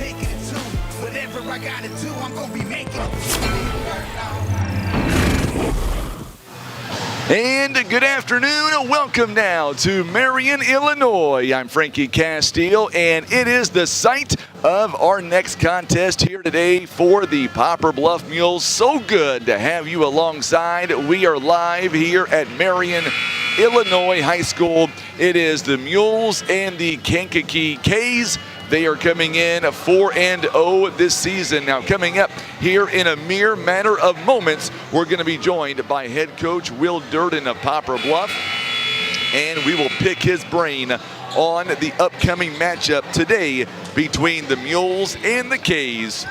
taking it too. Whatever I gotta do, I'm gonna be making it. And good afternoon. Welcome now to Marion, Illinois. I'm Frankie Castile, and it is the site of our next contest here today for the Poplar Bluff Mules. So good to have you alongside. We are live here at Marion, Illinois High School. It is the Mules and the Kankakee K's. They are coming in 4-0 this season. Now coming up here in a mere matter of moments, we're going to be joined by head coach Will Durden of Poplar Bluff, and we will pick his brain on the upcoming matchup today between the Mules and the K's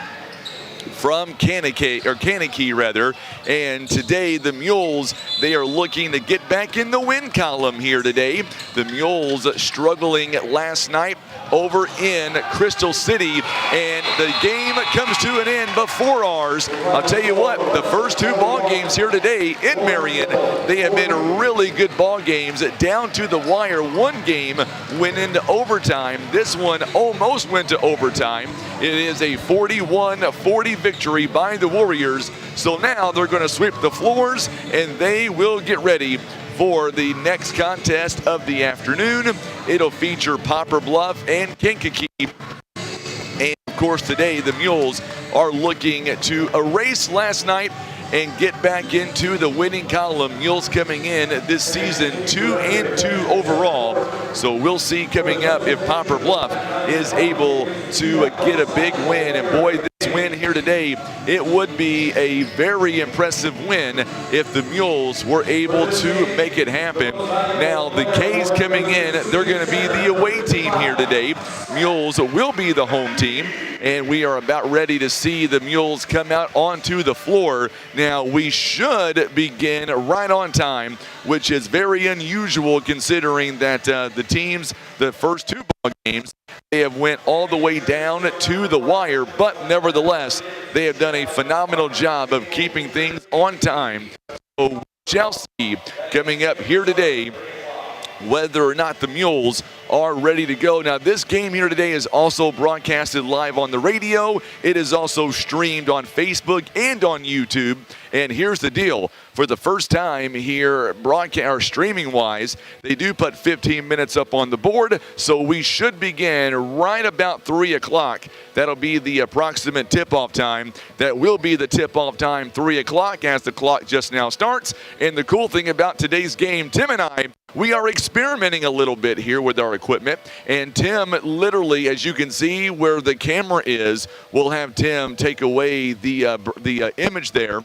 from Kankakee rather. And today the Mules, they are looking to get back in the win column here today. The Mules struggling last night over in Crystal City, and the game comes to an end before ours. I'll tell you what, the first two ball games here today in Marion, they have been really good ball games, down to the wire. One game went into overtime. This one almost went to overtime. It is a 41-40 victory by the Warriors. So now they're going to sweep the floors, and they will get ready for the next contest of the afternoon. It'll feature Poplar Bluff and Kankakee. And of course today the Mules are looking to erase last night and get back into the winning column. Mules coming in this season 2-2 overall. So we'll see coming up if Poplar Bluff is able to get a big win. And boy, this win here today, it would be a very impressive win if the Mules were able to make it happen. Now the K's coming in, they're going to be the away team here today. Mules will be the home team, and we are about ready to see the Mules come out onto the floor. Now we should begin right on time, which is very unusual considering that the teams, the first two ball games, they have went all the way down to the wire, but nevertheless, they have done a phenomenal job of keeping things on time. So we shall see coming up here today whether or not the Mules are ready to go. Now this game here today is also broadcasted live on the radio. It is also streamed on Facebook and on YouTube. And here's the deal. For the first time here, broadcast or streaming wise, they do put 15 minutes up on the board. So we should begin right about 3 o'clock. That'll be the approximate tip-off time. That will be the tip-off time, 3 o'clock, as the clock just now starts. And the cool thing about today's game, Tim and I, we are experimenting a little bit here with our equipment. And Tim, literally, as you can see where the camera is, we'll have Tim take away the image there.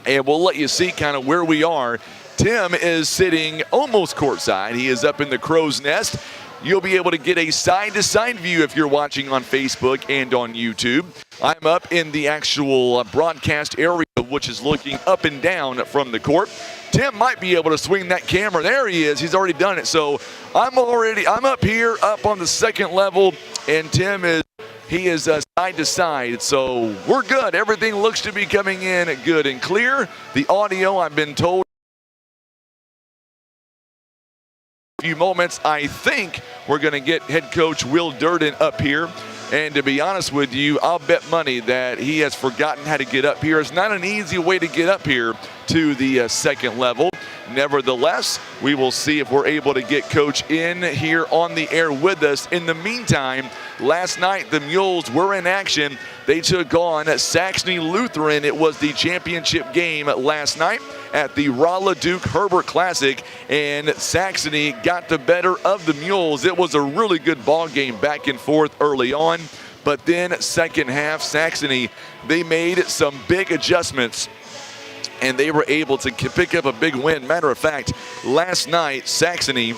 And we'll let you see kind of where we are. Tim is sitting almost courtside. He is up in the crow's nest. You'll be able to get a side-to-side view if you're watching on Facebook and on YouTube. I'm up in the actual broadcast area, which is looking up and down from the court. Tim might be able to swing that camera. There he is. He's already done it. So I'm up here, up on the second level, and Tim is side to side, so we're good. Everything looks to be coming in good and clear. The audio, I've been told, in a few moments, I think we're going to get head coach Will Durden up here. And to be honest with you, I'll bet money that he has forgotten how to get up here. It's not an easy way to get up here to the second level. Nevertheless, we will see if we're able to get Coach in here on the air with us. In the meantime, last night the Mules were in action. They took on Saxony Lutheran. It was the championship game last night at the Rolla Duke Herbert Classic, and Saxony got the better of the Mules. It was a really good ball game back and forth early on, but then second half, Saxony, they made some big adjustments, and they were able to pick up a big win. Matter of fact, last night, Saxony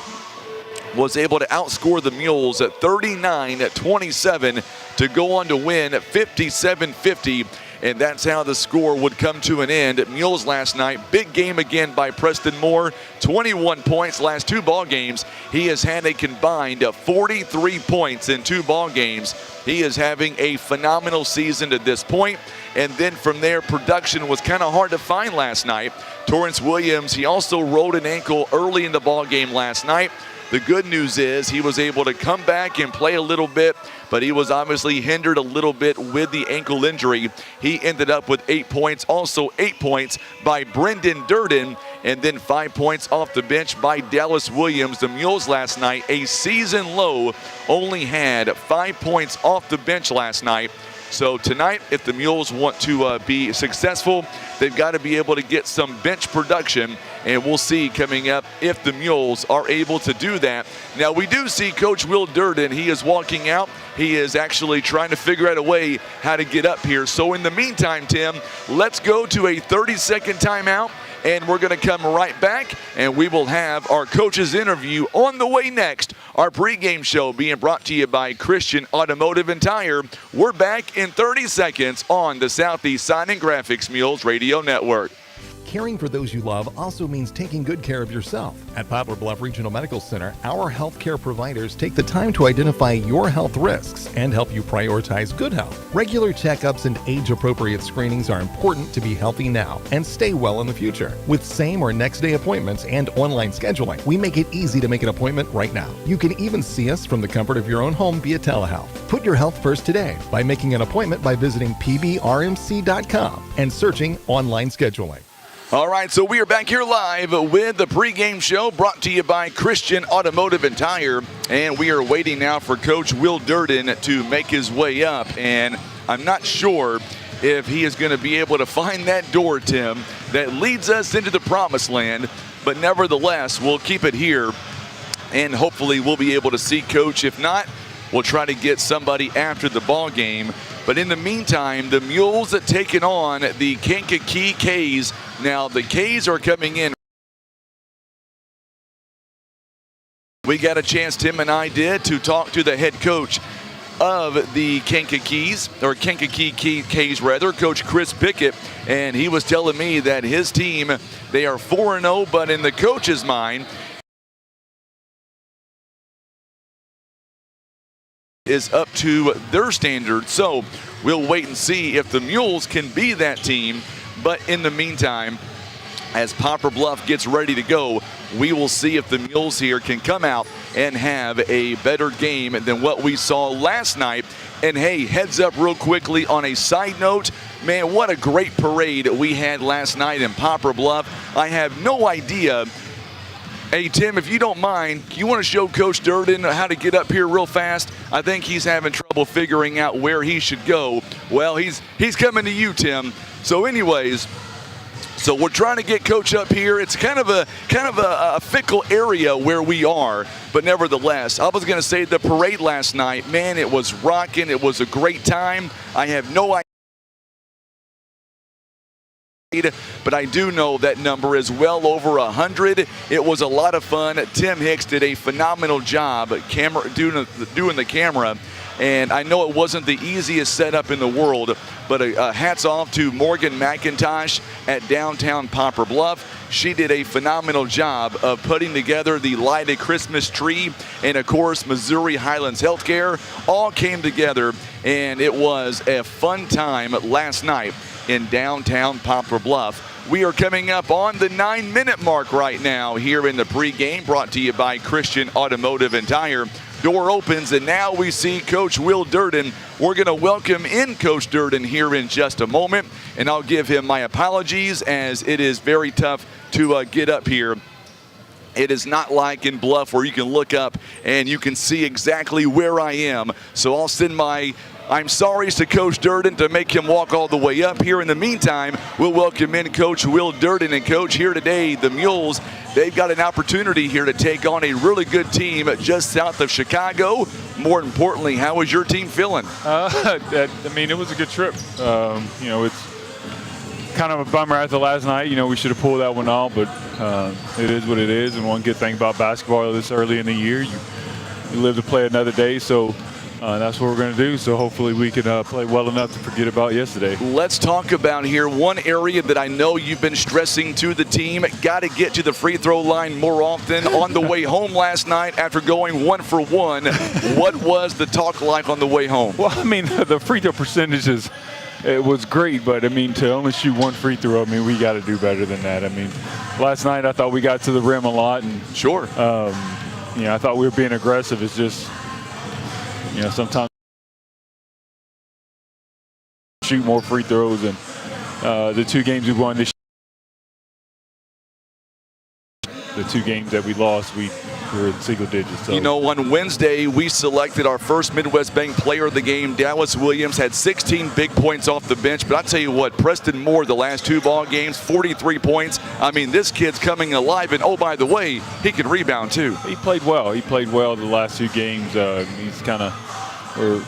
was able to outscore the Mules at 39-27 to go on to win 57-50. And that's how the score would come to an end. Mules last night, big game again by Preston Moore, 21 points last two ball games. He has had a combined 43 points in two ball games. He is having a phenomenal season to this point. And then from there, production was kind of hard to find last night. Torrance Williams, he also rolled an ankle early in the ball game last night. The good news is he was able to come back and play a little bit but he was obviously hindered a little bit with the ankle injury. He ended up with 8 points, also 8 points by Brendan Durden, and then 5 points off the bench by Dallas Williams. The Mules last night, a season low, only had 5 points off the bench last night. So tonight, if the Mules want to be successful, they've got to be able to get some bench production, and we'll see coming up if the Mules are able to do that. Now, we do see Coach Will Durden. He is walking out. He is actually trying to figure out a way how to get up here. So in the meantime, Tim, let's go to a 30-second timeout, and we're going to come right back, and we will have our coach's interview on the way next. Our pregame show being brought to you by Christian Automotive and Tire. We're back in 30 seconds on the Southeast Sign and Graphics Mules Radio Network. Caring for those you love also means taking good care of yourself. At Poplar Bluff Regional Medical Center, our healthcare providers take the time to identify your health risks and help you prioritize good health. Regular checkups and age-appropriate screenings are important to be healthy now and stay well in the future. With same or next day appointments and online scheduling, we make it easy to make an appointment right now. You can even see us from the comfort of your own home via telehealth. Put your health first today by making an appointment by visiting pbrmc.com and searching online scheduling. All right, so we are back here live with the pregame show brought to you by Christian Automotive and Tire, and we are waiting now for Coach Will Durden to make his way up, and I'm not sure if he is going to be able to find that door, Tim, that leads us into the promised land, but nevertheless, we'll keep it here, and hopefully we'll be able to see Coach. If not, we'll try to get somebody after the ball game. But in the meantime, the Mules are taking on the Kankakee K's. Now, the K's are coming in. We got a chance, Tim and I did, to talk to the head coach of the Kankakees, or Kankakee K's rather, Coach Chris Pickett, and he was telling me that his team, they are 4-0, but in the coach's mind, is up to their standard. So we'll wait and see if the Mules can be that team. But in the meantime, as Poplar Bluff gets ready to go, we will see if the Mules here can come out and have a better game than what we saw last night. And hey, heads up real quickly on a side note, man, what a great parade we had last night in Poplar Bluff. I have no idea. Hey, Tim, if you don't mind, you want to show Coach Durden how to get up here real fast? I think he's having trouble figuring out where he should go. Well, he's coming to you, Tim. So anyways, so we're trying to get Coach up here. It's kind of a fickle area where we are, but nevertheless, I was going to say the parade last night, man, it was rocking. It was a great time. I have no idea, but I do know that number is well over 100. It was a lot of fun. Tim Hicks did a phenomenal job doing the camera, and I know it wasn't the easiest setup in the world, but hats off to Morgan McIntosh at downtown Poplar Bluff. She did a phenomenal job of putting together the lighted Christmas tree, and of course Missouri Highlands Healthcare all came together, and it was a fun time last night in downtown Poplar Bluff. We are coming up on the 9-minute mark right now here in the pregame, brought to you by Christian Automotive and Tire. Door opens, and now we see Coach Will Durden. We're going to welcome in Coach Durden here in just a moment, and I'll give him my apologies as it is very tough to get up here. It is not like in Bluff where you can look up and you can see exactly where I am. So I'll send my I'm sorry to Coach Durden to make him walk all the way up. Here in the meantime, we'll welcome in Coach Will Durden. And Coach, here today, the Mules, they've got an opportunity here to take on a really good team just south of Chicago. More importantly, how is your team feeling? I mean, it was a good trip. You know, it's kind of a bummer after last night. You know, we should have pulled that one off, but it is what it is. And one good thing about basketball this early in the year, you live to play another day. So that's what we're going to do. So hopefully we can play well enough to forget about yesterday. Let's talk about here one area that I know you've been stressing to the team. Got to get to the free throw line more often. On the way home last night after going 1 for 1, what was the talk like on the way home? Well, I mean, the free throw percentages, it was great, but I mean, to only shoot 1 free throw, I mean, we got to do better than that. I mean, last night I thought we got to the rim a lot, and sure, you know, I thought we were being aggressive. It's just, you know, sometimes shoot more free throws, and the 2 games we won this year, the 2 games that we lost, we were in single digits. So. You know, on Wednesday, we selected our first Midwest Bank player of the game. Dallas Williams had 16 big points off the bench. But I'll tell you what, Preston Moore, the last 2 ball games, 43 points. I mean, this kid's coming alive. And, oh, by the way, he can rebound, too. He played well. He played well the last 2 games. He's kind of, we're,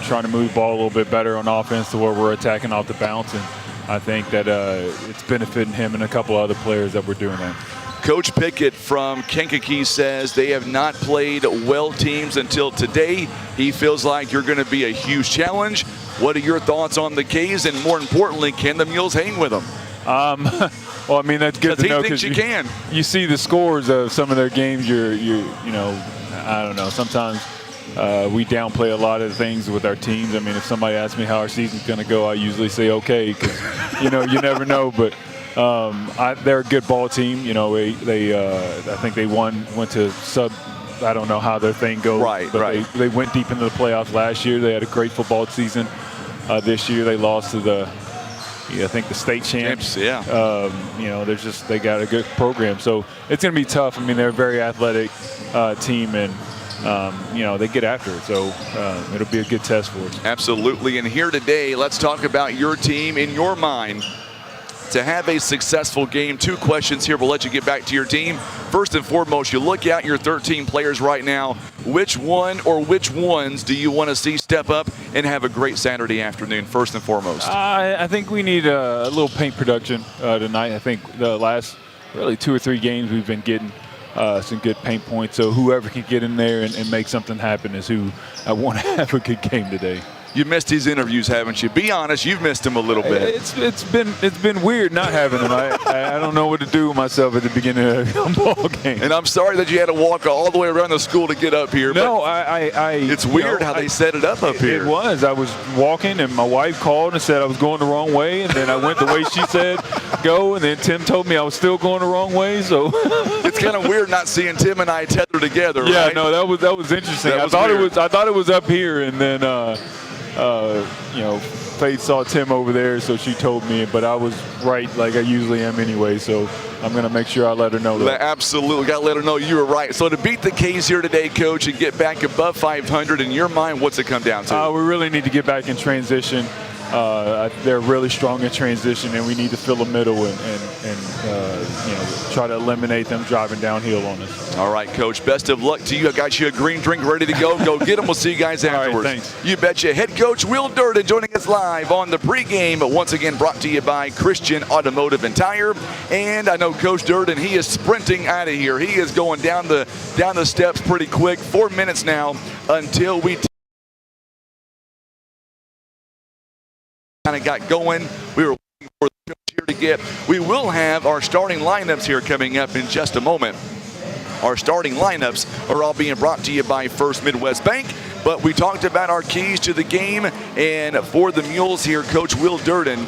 trying to move the ball a little bit better on offense to where we're attacking off the bounce. And I think that it's benefiting him and a couple other players that we're doing that. Coach Pickett from Kankakee says they have not played well teams until today. He feels like you're going to be a huge challenge. What are your thoughts on the K's, and more importantly, can the Mules hang with them? Well, I mean, that's good to know because you see the scores of some of their games. I don't know. Sometimes we downplay a lot of the things with our teams. I mean, if somebody asks me how our season's going to go, I usually say okay because you never know, but. They're a good ball team. I think they went to sub. I don't know how their thing goes. Right. They went deep into the playoffs last year. They had a great football season. This year they lost to the state champs. Yeah. They got a good program. So it's going to be tough. I mean, they're a very athletic team, and they get after it. So it'll be a good test for us. Absolutely. And here today, let's talk about your team. In your mind, to have a successful game, 2 questions here. We'll let you get back to your team. First and foremost, you look at your 13 players right now. Which one or which ones do you want to see step up and have a great Saturday afternoon, first and foremost? I think we need a little paint production tonight. I think the last really 2 or 3 games we've been getting some good paint points. So whoever can get in there and make something happen is who I want to have a good game today. You missed his interviews, haven't you? Be honest, you've missed him a little bit. It's been weird not having him. I don't know what to do with myself at the beginning of a ball game. And I'm sorry that you had to walk all the way around the school to get up here. No, it's weird how they set it up here. It was. I was walking, and my wife called and said I was going the wrong way, and then I went the way she said go, and then Tim told me I was still going the wrong way. So it's kind of weird not seeing Tim and I tethered together. Yeah, right? no, that was interesting. I thought it was up here, and then. Faith saw Tim over there, so she told me, but I was right like I usually am anyway, so I'm going to make sure I let her know that. Absolutely. Got to let her know you were right. So to beat the K's here today, Coach, and get back above 500, in your mind, what's it come down to? We really need to get back in transition. They're really strong in transition, and we need to fill the middle and try to eliminate them driving downhill on us. All right, Coach. Best of luck to you. I got you a green drink ready to go. Go get them. We'll see you guys afterwards. All right, thanks. You betcha. Head Coach Will Durden joining us live on the pregame. Once again, brought to you by Christian Automotive and Tire. And I know Coach Durden, he is sprinting out of here. He is going down the steps pretty quick. 4 minutes now until we kind of got going. We were waiting for the coach here to get. We will have our starting lineups here coming up in just a moment. Our starting lineups are all being brought to you by First Midwest Bank. But we talked about our keys to the game, and for the Mules here, Coach Will Durden.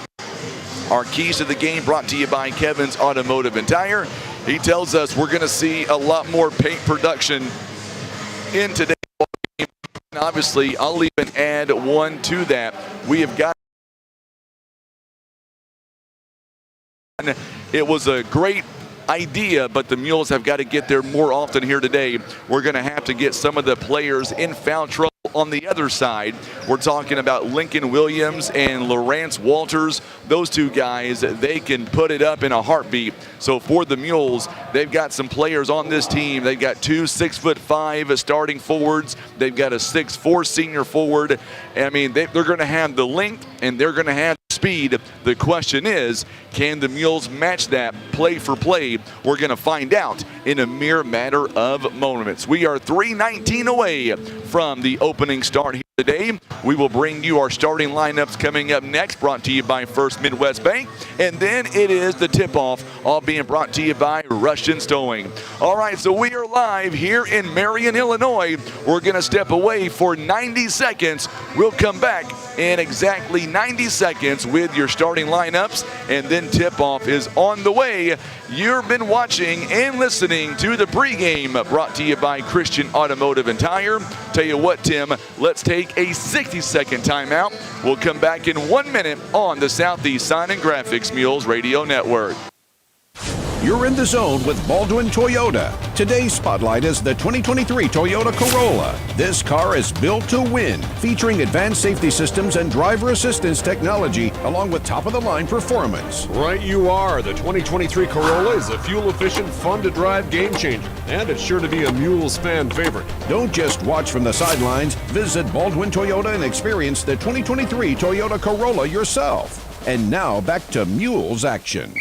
Our keys to the game brought to you by Kevin's Automotive and Tire. He tells us we're going to see a lot more paint production in today's game. And obviously, I'll even add one to that. We have got. It was a great idea, but the Mules have got to get there more often here today. We're going to have to get some of the players in foul trouble on the other side. We're talking about Lincoln Williams and Lawrence Walters. Those 2 guys, they can put it up in a heartbeat. So for the Mules, they've got some players on this team. They've got 2 6'5" starting forwards. They've got a 6'4" senior forward. I mean, they're going to have the length and they're going to have speed. The question is, can the Mules match that play for play? We're going to find out in a mere matter of moments. We are 3:19 away from the opening start here today. We will bring you our starting lineups coming up next, brought to you by First Midwest Bank. And then it is the tip-off, all being brought to you by Russian Stowing. All right, so we are live here in Marion, Illinois. We're going to step away for 90 seconds. We'll come back in exactly 90 seconds with your starting lineups, and then tip-off is on the way. You've been watching and listening to the pregame, brought to you by Christian Automotive and Tire. Tell you what, Tim, let's take take a 60-second timeout. We'll come back in 1 minute on the Southeast Sign and Graphics Mules Radio Network. You're in the zone with Baldwin Toyota. Today's spotlight is the 2023 Toyota Corolla. This car is built to win, featuring advanced safety systems and driver assistance technology, along with top-of-the-line performance. Right you are. The 2023 Corolla is a fuel-efficient, fun-to-drive game-changer, and it's sure to be a Mules fan favorite. Don't just watch from the sidelines. Visit Baldwin Toyota and experience the 2023 Toyota Corolla yourself. And now, back to Mules action.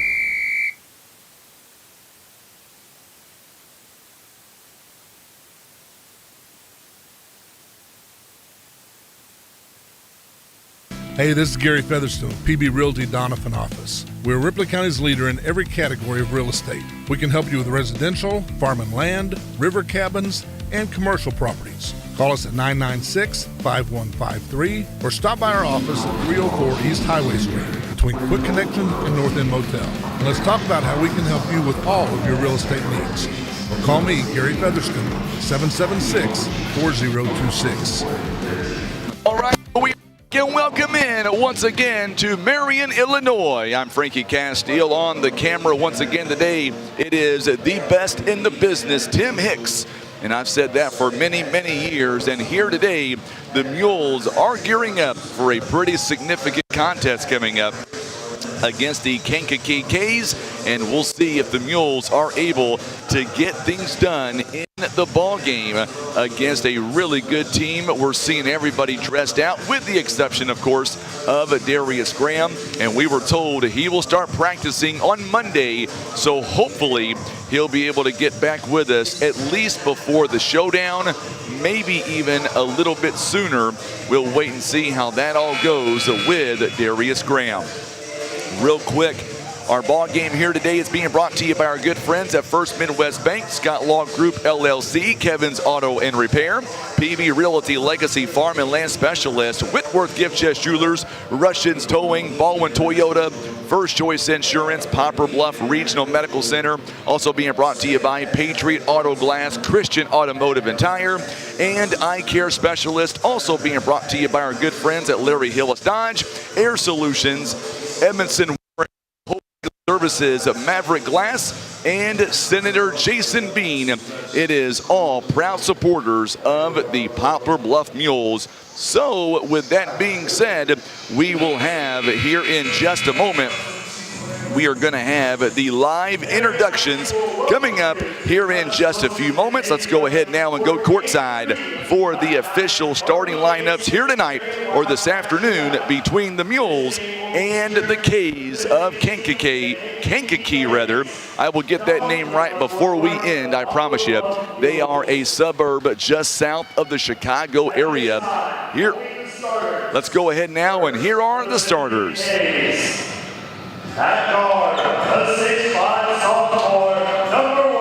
Hey, this is Gary Featherstone, PB Realty Donovan office. We're Ripley County's leader in every category of real estate. We can help you with residential, farm and land, river cabins, and commercial properties. Call us at 996-5153 or stop by our office at 304 East Highway Street between Quick Connection and North End Motel. And let's talk about how we can help you with all of your real estate needs. Or call me, Gary Featherstone, 776-4026. All right, we can welcome in once again to Marion, Illinois. I'm Frankie Castile on the camera once again today. It is the best in the business, Tim Hicks. And I've said that for many, many years. And here today, the Mules are gearing up for a pretty significant contest coming up against the Kankakee K's, and we'll see if the Mules are able to get things done in the ball game against a really good team. We're seeing everybody dressed out, with the exception, of course, of Darius Graham, and we were told he will start practicing on Monday, so hopefully he'll be able to get back with us at least before the showdown, maybe even a little bit sooner. We'll wait and see how that all goes with Darius Graham. Real quick, our ball game here today is being brought to you by our good friends at First Midwest Bank, Scott Law Group LLC, Kevin's Auto and Repair, PB Realty Legacy Farm and Land Specialist, Whitworth Gift Chest Jewelers, Russians Towing, Baldwin Toyota, First Choice Insurance, Poplar Bluff Regional Medical Center. Also being brought to you by Patriot Auto Glass, Christian Automotive and Tire, and Eye Care Specialist. Also being brought to you by our good friends at Larry Hillis Dodge, Air Solutions, Edmondson Services, Maverick Glass, and Senator Jason Bean. It is all proud supporters of the Poplar Bluff Mules. So with that being said, we will have here in just a moment, we are going to have the live introductions coming up here in just a few moments. Let's go ahead now and go courtside for the official starting lineups here tonight, or this afternoon, between the Mules and the K's of Kankakee. I will get that name right before we end, I promise you. They are a suburb just south of the Chicago area. Here, let's go ahead now, and here are the starters. At guard, the 6'5" sophomore, number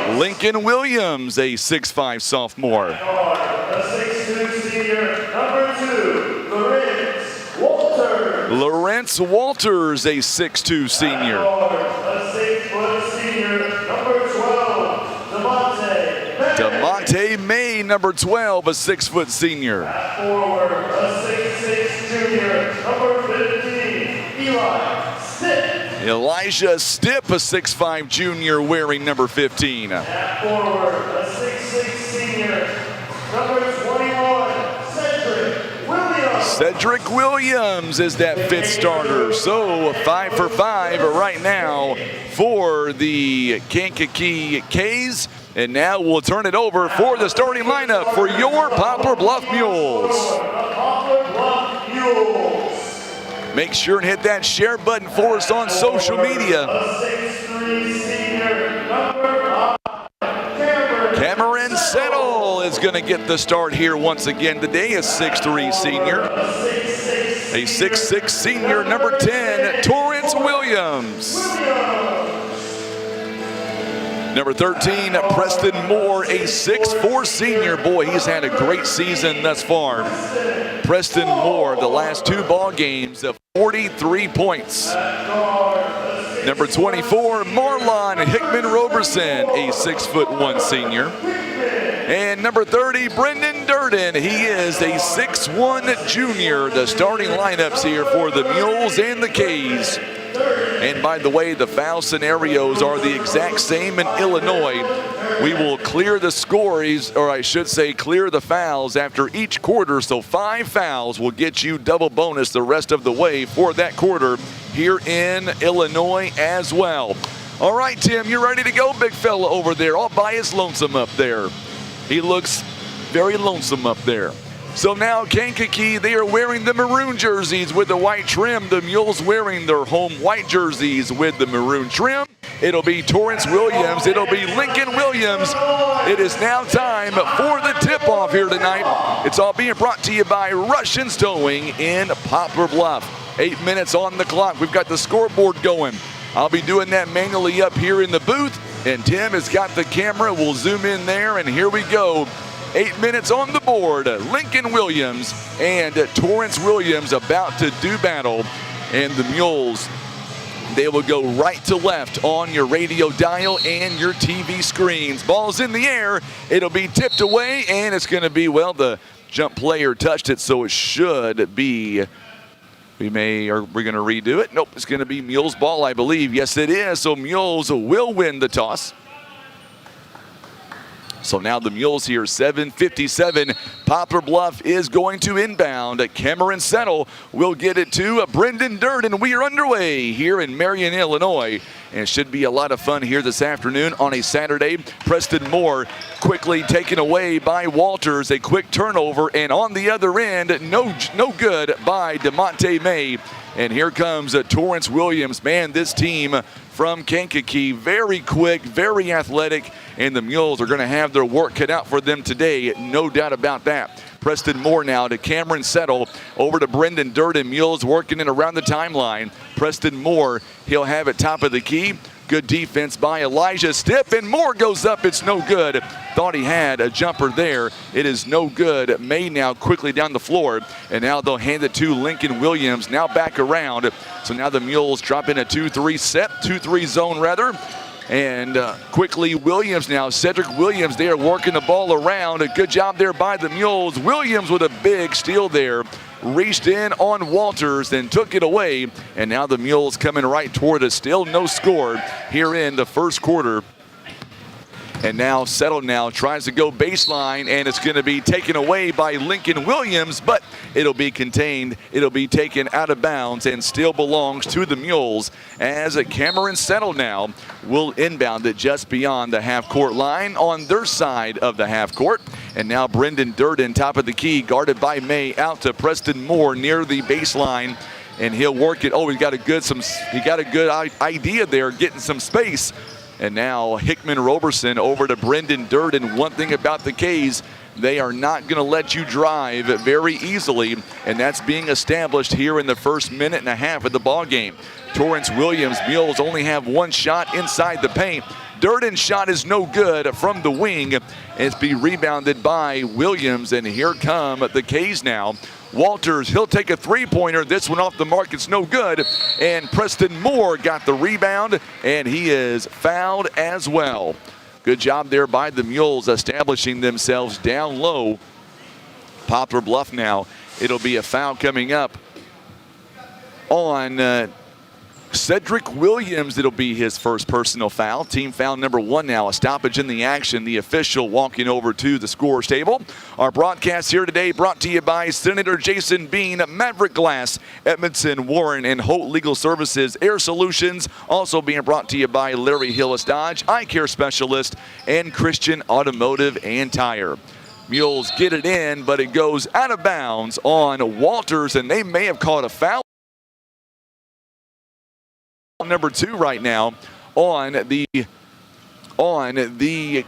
1, Lincoln Williams, a 6'5" sophomore. At guard, the 6'2" senior, number 2, Lawrence Walters, a 6'2" senior. At guard, the 6' senior, number 12, DeMonte May, number 12, a 6' senior. At forward, the 6'6" junior, number 15, Elijah Stipp, a 6'5" junior, wearing number 15. At forward, a 6'6" senior, number 21, Cedric Williams is that fifth starter. So 5 for 5 right now for the Kankakee K's. And now we'll turn it over for the starting lineup for your Poplar Bluff Mules. Make sure and hit that share button for us on social media. Cameron Settle is going to get the start here once again today, a 6'3" senior. A 6'6" senior, number 10, Torrance Williams. Number 13, Preston Moore, a 6'4" senior. Boy, he's had a great season thus far. Preston Moore, the last 2 ball games, 43 points. Number 24, Marlon Hickman Roberson, a 6'1" senior. And number 30, Brendan Durden. He is a 6'1 junior. The starting lineups here for the Mules and the K's. And by the way, the foul scenarios are the exact same in Illinois. We will clear the scores, or I should say clear the fouls after each quarter. So 5 fouls will get you double bonus the rest of the way for that quarter here in Illinois as well. All right, Tim, you ready to go? Big fella over there, all by his lonesome up there. He looks very lonesome up there. So now Kankakee, they are wearing the maroon jerseys with the white trim. The Mules wearing their home white jerseys with the maroon trim. It'll be Torrance Williams. It'll be Lincoln Williams. It is now time for the tip-off here tonight. It's all being brought to you by Russian's Towing in Poplar Bluff. 8 minutes on the clock. We've got the scoreboard going. I'll be doing that manually up here in the booth, and Tim has got the camera. We'll zoom in there, and here we go. 8 minutes on the board. Lincoln Williams and Torrance Williams about to do battle. And the Mules, they will go right to left on your radio dial and your TV screens. Ball's in the air. It'll be tipped away, and it's going to be, well, the jump player touched it, so it should be, we're going to redo it? Nope, it's going to be Mules ball, I believe. Yes, it is. So Mules will win the toss. So now the Mules here, 7:57. Poplar Bluff is going to inbound. Cameron Settle will get it to Brendan Durden. We are underway here in Marion, Illinois. And it should be a lot of fun here this afternoon on a Saturday. Preston Moore quickly taken away by Walters. A quick turnover. And on the other end, no good by DeMonte May. And here comes Torrance Williams. Man, this team from Kankakee, very quick, very athletic, and the Mules are going to have their work cut out for them today, no doubt about that. Preston Moore now to Cameron Settle, over to Brendan Durden. Mules working it around the timeline. Preston Moore, he'll have it top of the key. Good defense by Elijah Stipp, and Moore goes up. It's no good. Thought he had a jumper there. It is no good. May now quickly down the floor, and now they'll hand it to Lincoln Williams. Now back around. So now the Mules drop in a 2-3 set, 2-3 zone rather. And quickly Williams now, Cedric Williams, they are working the ball around. A good job there by the Mules. Williams with a big steal there. Reached in on Walters, then took it away. And now the Mules coming right toward us. Still no score here in the first quarter. And now Settle now tries to go baseline, and it's going to be taken away by Lincoln Williams, but it'll be contained. It'll be taken out of bounds and still belongs to the Mules, as Cameron Settle now will inbound it just beyond the half-court line on their side of the half-court. And now Brendan Durden, top of the key, guarded by May, out to Preston Moore near the baseline, and he'll work it. Oh, he got a good idea there, getting some space. And now Hickman Roberson over to Brendan Durden. One thing about the K's, they are not going to let you drive very easily, and that's being established here in the first minute and a half of the ball game. Torrance Williams, Mules only have one shot inside the paint. Durden's shot is no good from the wing. It's be rebounded by Williams, and here come the K's now. Walters, he'll take a three-pointer. This one off the mark, it's no good. And Preston Moore got the rebound, and he is fouled as well. Good job there by the Mules establishing themselves down low. Poplar Bluff now. It'll be a foul coming up on Cedric Williams. It'll be his first personal foul. Team foul number 1 now. A stoppage in the action. The official walking over to the scorer's table. Our broadcast here today brought to you by Senator Jason Bean, Maverick Glass, Edmondson, Warren, and Holt Legal Services, Air Solutions. Also being brought to you by Larry Hillis Dodge, Eye Care Specialist, and Christian Automotive and Tire. Mules get it in, but it goes out of bounds on Walters, and they may have caught a foul. Number 2 right now on the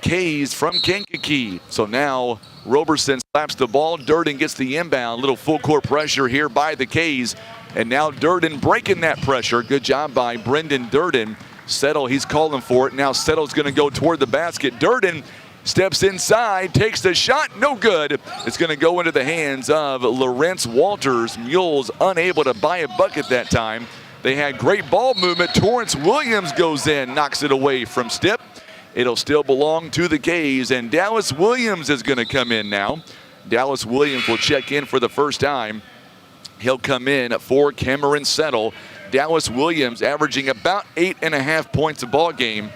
K's from Kankakee. So now Roberson slaps the ball. Durden gets the inbound. Little full court pressure here by the K's. And now Durden breaking that pressure. Good job by Brendan Durden. Settle, he's calling for it. Now Settle's going to go toward the basket. Durden steps inside, takes the shot, no good. It's going to go into the hands of Lawrence Walters. Mules unable to buy a bucket that time. They had great ball movement. Torrance Williams goes in, knocks it away from Stipp. It'll still belong to the K's, and Dallas Williams is going to come in now. Dallas Williams will check in for the first time. He'll come in for Cameron Settle. Dallas Williams averaging about 8.5 points a ball game.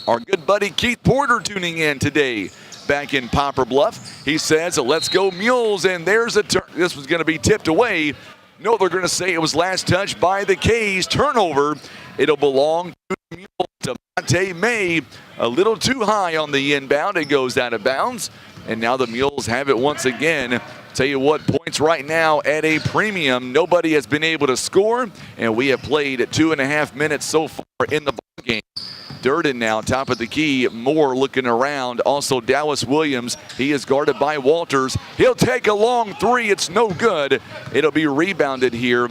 Our good buddy Keith Porter tuning in today back in Poplar Bluff. He says, let's go Mules, and there's a turn. This was going to be tipped away. No, they're going to say it was last touch by the K's. Turnover. It'll belong to the Mules. Devontae May a little too high on the inbound. It goes out of bounds, and now the Mules have it once again. Tell you what, points right now at a premium. Nobody has been able to score, and we have played 2.5 minutes so far in the ball game. Durden now, top of the key. Moore looking around. Also Dallas Williams. He is guarded by Walters. He'll take a long three. It's no good. It'll be rebounded here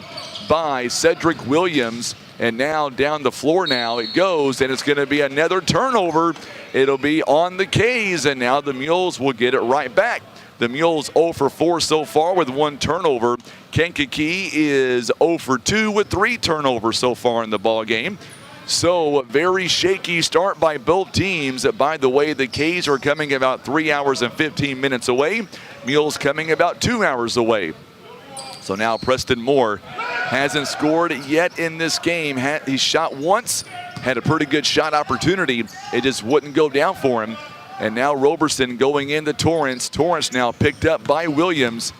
by Cedric Williams. And now down the floor now it goes, and it's going to be another turnover. It'll be on the K's, and now the Mules will get it right back. The Mules 0 for 4 so far with 1 turnover. Kankakee is 0 for 2 with 3 turnovers so far in the ball game. So very shaky start by both teams. By the way, the K's are coming about 3 hours and 15 minutes away. Mules coming about 2 hours away. So now Preston Moore hasn't scored yet in this game. He shot once, had a pretty good shot opportunity. It just wouldn't go down for him. And now Roberson going into Torrance. Torrance now picked up by Williams,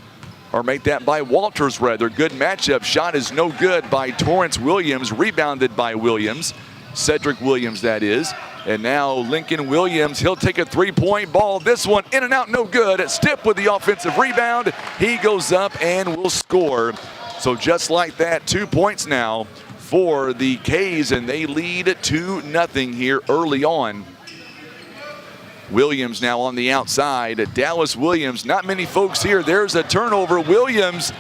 or make that by Walters rather. Good matchup. Shot is no good by Torrance Williams, rebounded by Williams. Cedric Williams, that is. And now Lincoln Williams, he'll take a three-point ball. This one in and out, no good. Stipp with the offensive rebound. He goes up and will score. So just like that, 2 points now for the K's, and they lead 2-0 here early on. Williams now on the outside. Dallas Williams, not many folks here. There's a turnover. Williams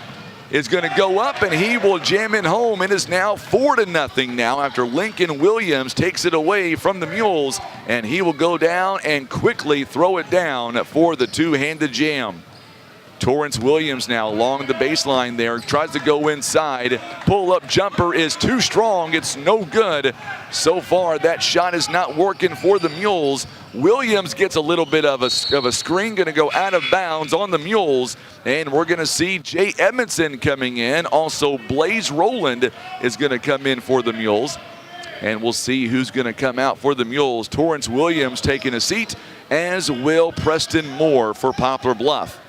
is going to go up, and he will jam it home. It is now 4-0 now after Lincoln Williams takes it away from the Mules, and he will go down and quickly throw it down for the two-handed jam. Torrance Williams now along the baseline there, tries to go inside. Pull-up jumper is too strong. It's no good. So far, that shot is not working for the Mules. Williams gets a little bit of a screen, going to go out of bounds on the Mules, and we're going to see Jay Edmondson coming in. Also, Blaze Rowland is going to come in for the Mules, and we'll see who's going to come out for the Mules. Torrance Williams taking a seat, as will Preston Moore for Poplar Bluff.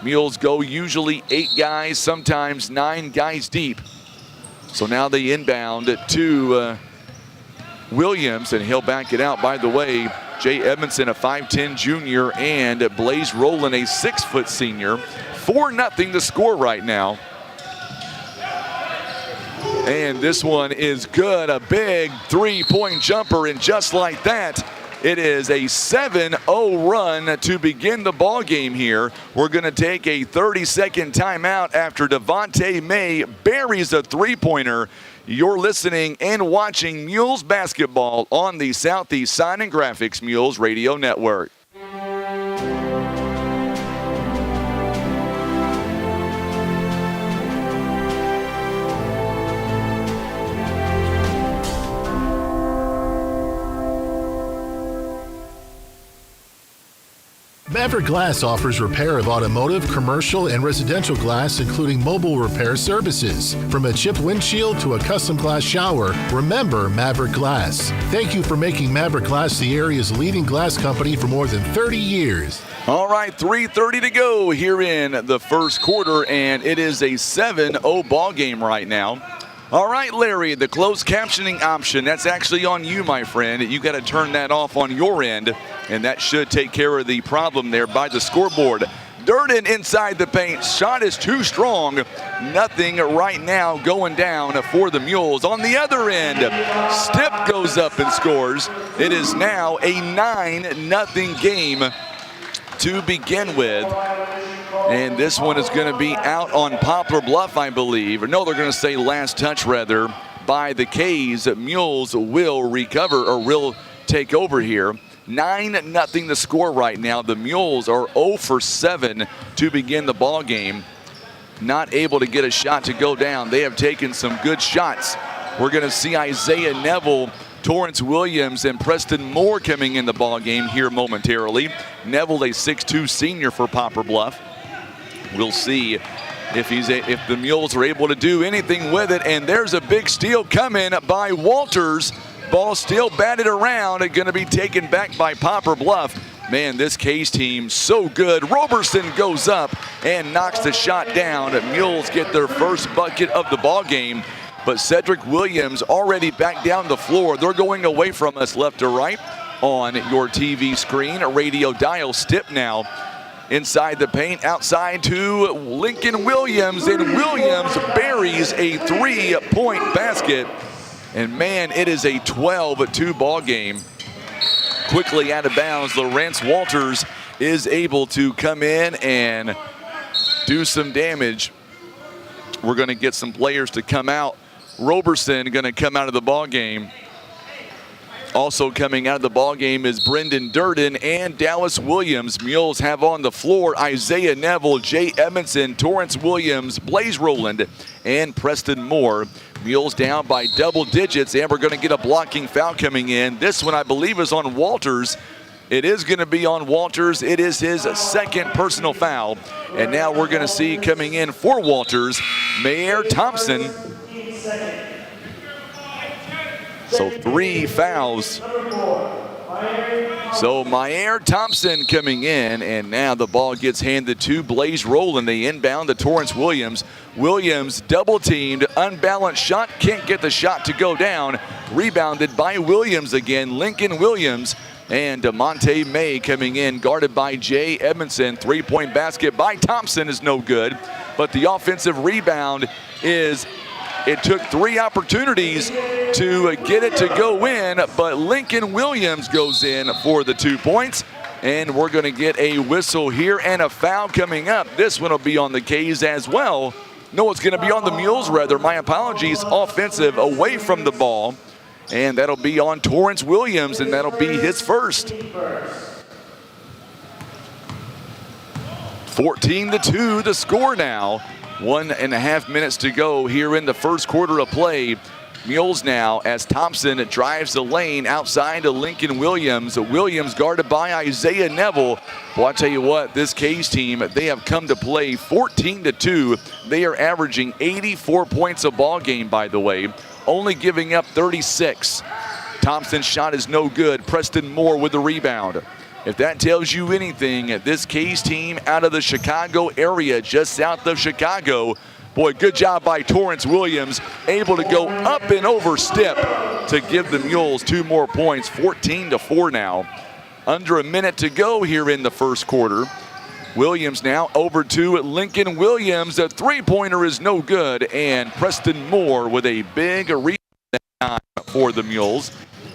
Mules go usually 8 guys, sometimes 9 guys deep. So now they inbound to Williams, and he'll back it out. By the way, Jay Edmondson, a 5'10 junior, and Blaze Rowland, a 6-foot senior. 4-0 the score right now. And this one is good, a big 3-point jumper, and just like that, it is a 7-0 run to begin the ball game here. We're going to take a 30-second timeout after Devontae May buries a three-pointer. You're listening and watching Mules basketball on the Southeast Sign and Graphics Mules Radio Network. Maverick Glass offers repair of automotive, commercial, and residential glass, including mobile repair services. From a chipped windshield to a custom glass shower, remember Maverick Glass. Thank you for making Maverick Glass the area's leading glass company for more than 30 years. All right, 3:30 to go here in the first quarter, and it is a 7-0 ball game right now. All right, Larry, the closed captioning option, that's actually on you, my friend. You got to turn that off on your end, and that should take care of the problem there by the scoreboard. Durden inside the paint. Shot is too strong. Nothing right now going down for the Mules. On the other end, Stipp goes up and scores. It is now a 9-0 game to begin with. And this one is going to be out on Poplar Bluff, I believe. Or no, they're going to say last touch, rather, by the K's. Mules will recover, or will take over here. 9-0 the score right now. The Mules are 0 for 7 to begin the ball game. Not able to get a shot to go down. They have taken some good shots. We're going to see Isaiah Neville Torrance Williams and Preston Moore coming in the ball game here momentarily. Neville, a 6'2 senior for Poplar Bluff. We'll see if the Mules are able to do anything with it. And there's a big steal coming by Walters. Ball still batted around, going to be taken back by Poplar Bluff. Man, this K's team so good. Roberson goes up and knocks the shot down. Mules get their first bucket of the ball game. But Cedric Williams already back down the floor. They're going away from us left to right on your TV screen. A radio dial stip now. Inside the paint, outside to Lincoln Williams, and Williams buries a 3-point basket. And man, it is a 12-2 ball game. Quickly out of bounds, Lawrence Walters is able to come in and do some damage. We're going to get some players to come out. Roberson going to come out of the ball game. Also coming out of the ball game is Brendan Durden and Dallas Williams. Mules have on the floor Isaiah Neville, Jay Edmondson, Torrance Williams, Blaze Rowland, and Preston Moore. Mules down by double digits, and we're going to get a blocking foul coming in. This one, I believe, is on Walters. It is going to be on Walters. It is his second personal foul. And now we're going to see coming in for Walters, Mayer Thompson. So 3 fouls. So Mayer Thompson coming in, and now the ball gets handed to Blaze Rowland. They inbound to Torrance Williams. Williams double teamed, unbalanced shot, can't get the shot to go down. Rebounded by Williams again, Lincoln Williams. And DeMonte May coming in, guarded by Jay Edmondson. 3-point basket by Thompson is no good, but the offensive rebound is, it took 3 opportunities to get it to go in, but Lincoln Williams goes in for the 2 points. And we're going to get a whistle here and a foul coming up. This one will be on the K's as well. No, it's going to be on the Mules, rather. My apologies. Offensive away from the ball. And that'll be on Torrance Williams, and that'll be his first. 14-2 the score now. 1.5 minutes to go here in the first quarter of play. Mules now as Thompson drives the lane outside to Lincoln Williams. Williams guarded by Isaiah Neville. Well, I tell you what, this K's team, they have come to play 14-2. They are averaging 84 points a ball game, by the way, only giving up 36. Thompson's shot is no good. Preston Moore with the rebound. If that tells you anything, this K's team out of the Chicago area, just south of Chicago. Boy, good job by Torrance Williams, able to go up and over step to give the Mules 2 more points, 14-4 now. Under a minute to go here in the first quarter. Williams now over to Lincoln Williams. The 3-pointer is no good, and Preston Moore with a big rebound for the Mules.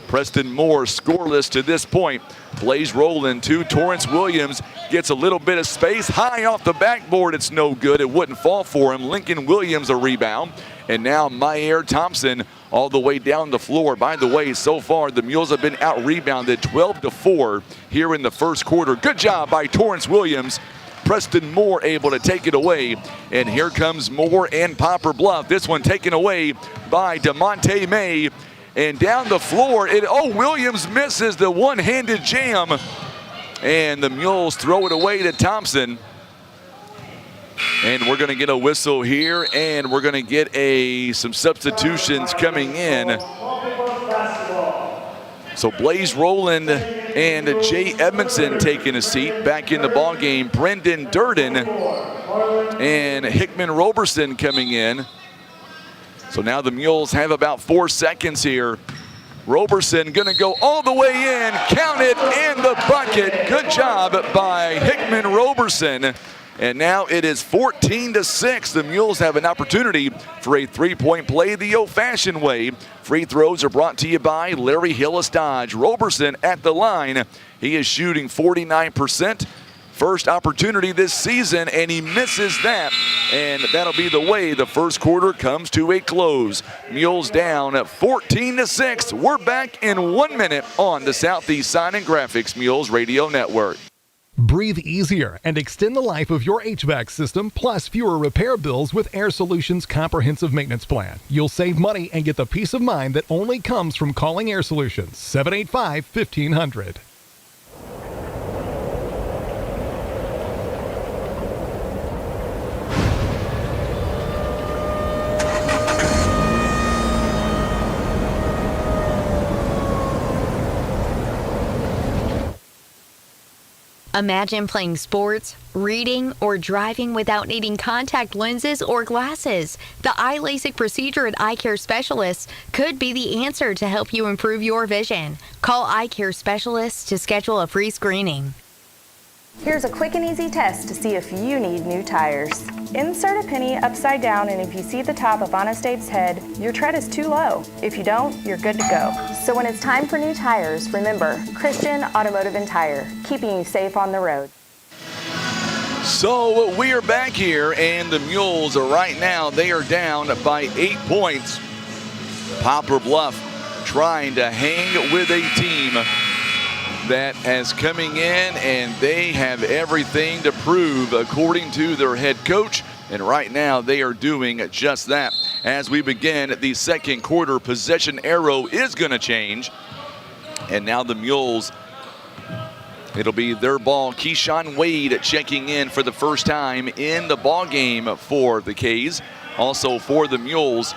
Preston Moore scoreless to this point. Blaze Rowland to Torrance Williams. Gets a little bit of space. High off the backboard. It's no good. It wouldn't fall for him. Lincoln Williams a rebound. And now Mayer Thompson all the way down the floor. By the way, so far the Mules have been out-rebounded 12-4 here in the first quarter. Good job by Torrance Williams. Preston Moore able to take it away. And here comes Moore and Poplar Bluff. This one taken away by DeMonte May. And down the floor, Williams misses the one-handed jam. And the Mules throw it away to Thompson. And we're going to get a whistle here, and we're going to get some substitutions coming in. So Blaze Rowland and Jay Edmondson taking a seat back in the ball game. Brendan Durden and Hickman Roberson coming in. So now the Mules have about 4 seconds here. Roberson going to go all the way in, count it, and the bucket. Good job by Hickman Roberson. And now it is 14-6. The Mules have an opportunity for a 3-point play the old-fashioned way. Free throws are brought to you by Larry Hillis Dodge. Roberson at the line. He is shooting 49%. First opportunity this season, and he misses that. And that'll be the way the first quarter comes to a close. Mules down at 14-6. We're back in 1 minute on the Southeast Sign and Graphics Mules Radio Network. Breathe easier and extend the life of your HVAC system, plus fewer repair bills with Air Solutions Comprehensive Maintenance Plan. You'll save money and get the peace of mind that only comes from calling Air Solutions. 785-1500. Imagine playing sports, reading, or driving without needing contact lenses or glasses. The eye LASIK procedure at Eye Care Specialists could be the answer to help you improve your vision. Call Eye Care Specialists to schedule a free screening. Here's a quick and easy test to see if you need new tires. Insert a penny upside down, and if you see the top of Honest Abe's head, your tread is too low. If you don't, you're good to go. So when it's time for new tires, remember Christian Automotive and Tire, keeping you safe on the road. So we are back here, and the Mules are right now, they are down by 8 points. Poplar Bluff trying to hang with a team that is coming in, and they have everything to prove according to their head coach, and right now they are doing just that. As we begin the second quarter, possession arrow is going to change, and now the Mules, it'll be their ball. Keyshawn Wade checking in for the first time in the ball game for the K's. Also for the Mules,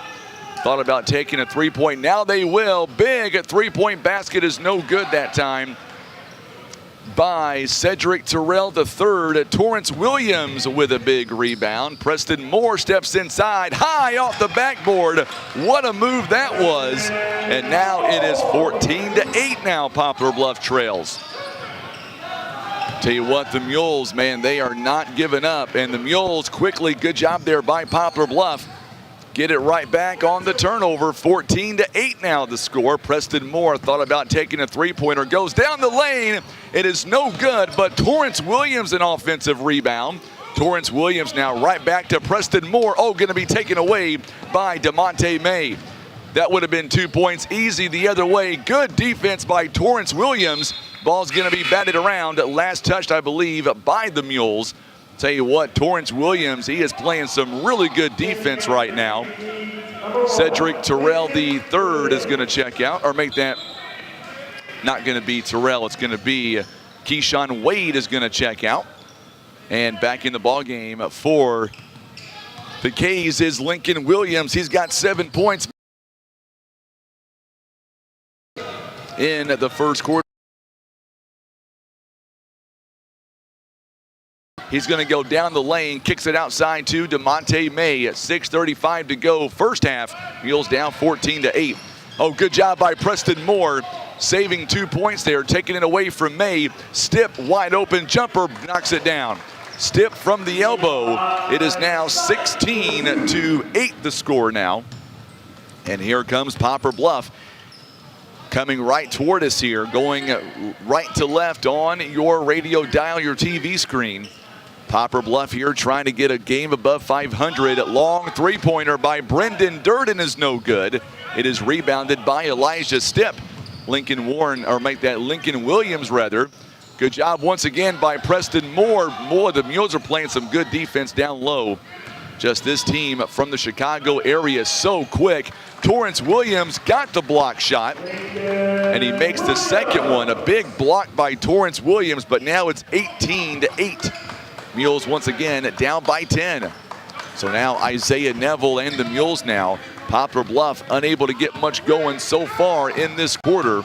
thought about taking a three-point. Now they will. Big three-point basket is no good that time by Cedric Terrell III. Torrance Williams with a big rebound. Preston Moore steps inside, high off the backboard. What a move that was. And now it is 14-8 now. Poplar Bluff trails. Tell you what, the Mules, man, they are not giving up. And the Mules quickly, good job there by Poplar Bluff. Get it right back on the turnover. 14-8 now the score. Preston Moore thought about taking a three-pointer. Goes down the lane. It is no good, but Torrance Williams an offensive rebound. Torrance Williams now right back to Preston Moore. Oh, going to be taken away by DeMonte May. That would have been 2 points easy the other way. Good defense by Torrance Williams. Ball's going to be batted around. Last touched, I believe, by the Mules. Tell you what, Torrance Williams, he is playing some really good defense right now. Cedric Terrell III is going to check out, or make that, not going to be Terrell, it's going to be Keyshawn Wade is going to check out. And back in the ball game for the K's is Lincoln Williams. He's got 7 points in the first quarter. He's going to go down the lane, kicks it outside to DeMonte May at 6:35 to go. First half, Mules down 14-8. Oh, good job by Preston Moore, saving 2 points there, taking it away from May. Stip, wide open jumper, knocks it down. Stip from the elbow. It is now 16-8 the score now. And here comes Poplar Bluff, coming right toward us here, going right to left on your radio dial, your TV screen. Poplar Bluff here trying to get a game above 500. Long three-pointer by Brendan Durden is no good. It is rebounded by Elijah Stip. Lincoln Williams rather. Good job once again by Preston Moore. The Mules are playing some good defense down low. Just this team from the Chicago area so quick. Torrance Williams got the block shot, and he makes the second one. A big block by Torrance Williams, but now it's 18-8. Mules once again down by 10. So now Isaiah Neville and the Mules now. Poplar Bluff unable to get much going so far in this quarter.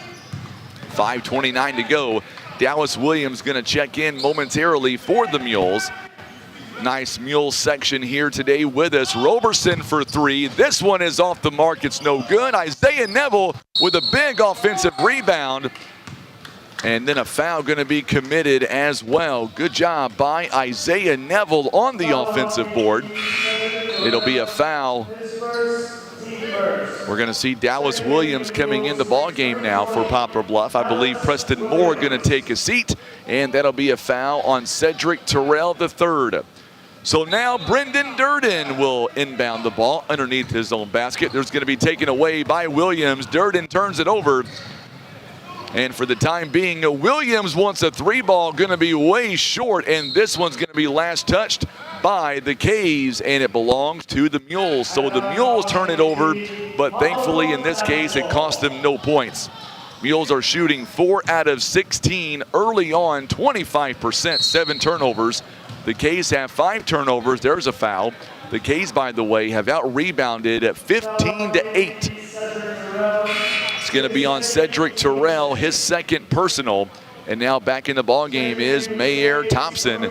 5:29 to go. Dallas Williams going to check in momentarily for the Mules. Nice Mules section here today with us. Roberson for three. This one is off the mark. It's no good. Isaiah Neville with a big offensive rebound. And then a foul going to be committed as well. Good job by Isaiah Neville on the offensive board. It'll be a foul. We're going to see Dallas Williams coming in the ball game now for Poplar Bluff. I believe Preston Moore going to take a seat, and that'll be a foul on Cedric Terrell III. So now Brendan Durden will inbound the ball underneath his own basket. There's going to be taken away by Williams. Durden turns it over. And for the time being, Williams wants a 3-ball, going to be way short, and this one's going to be last touched by the K's, and it belongs to the Mules. So the Mules turn it over, but thankfully in this case it cost them no points. Mules are shooting 4 out of 16 early on, 25%, 7 turnovers. The K's have 5 turnovers. There's a foul. The K's, by the way, have out-rebounded at 15-8. It's going to be on Cedric Terrell, his second personal. And now back in the ballgame is Mayer Thompson.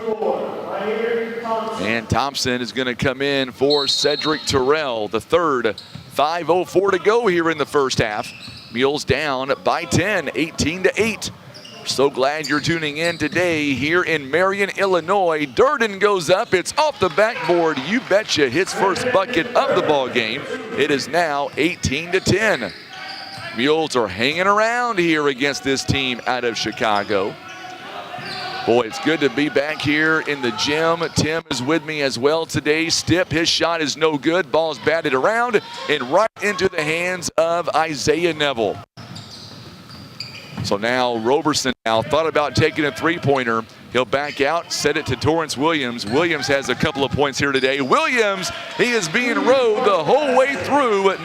And Thompson is going to come in for Cedric Terrell, the third. 5:04 to go here in the first half. Mules down by 10, 18-8. So glad you're tuning in today here in Marion, Illinois. Durden goes up. It's off the backboard. You betcha. Hits first bucket of the ball game. It is now 18-10. Mules are hanging around here against this team out of Chicago. Boy, it's good to be back here in the gym. Tim is with me as well today. Stipp, his shot is no good. Ball's batted around and right into the hands of Isaiah Neville. So now Roberson now thought about taking a 3-pointer. He'll back out, set it to Torrance Williams. Williams has a couple of points here today. Williams, he is being rode the whole way through.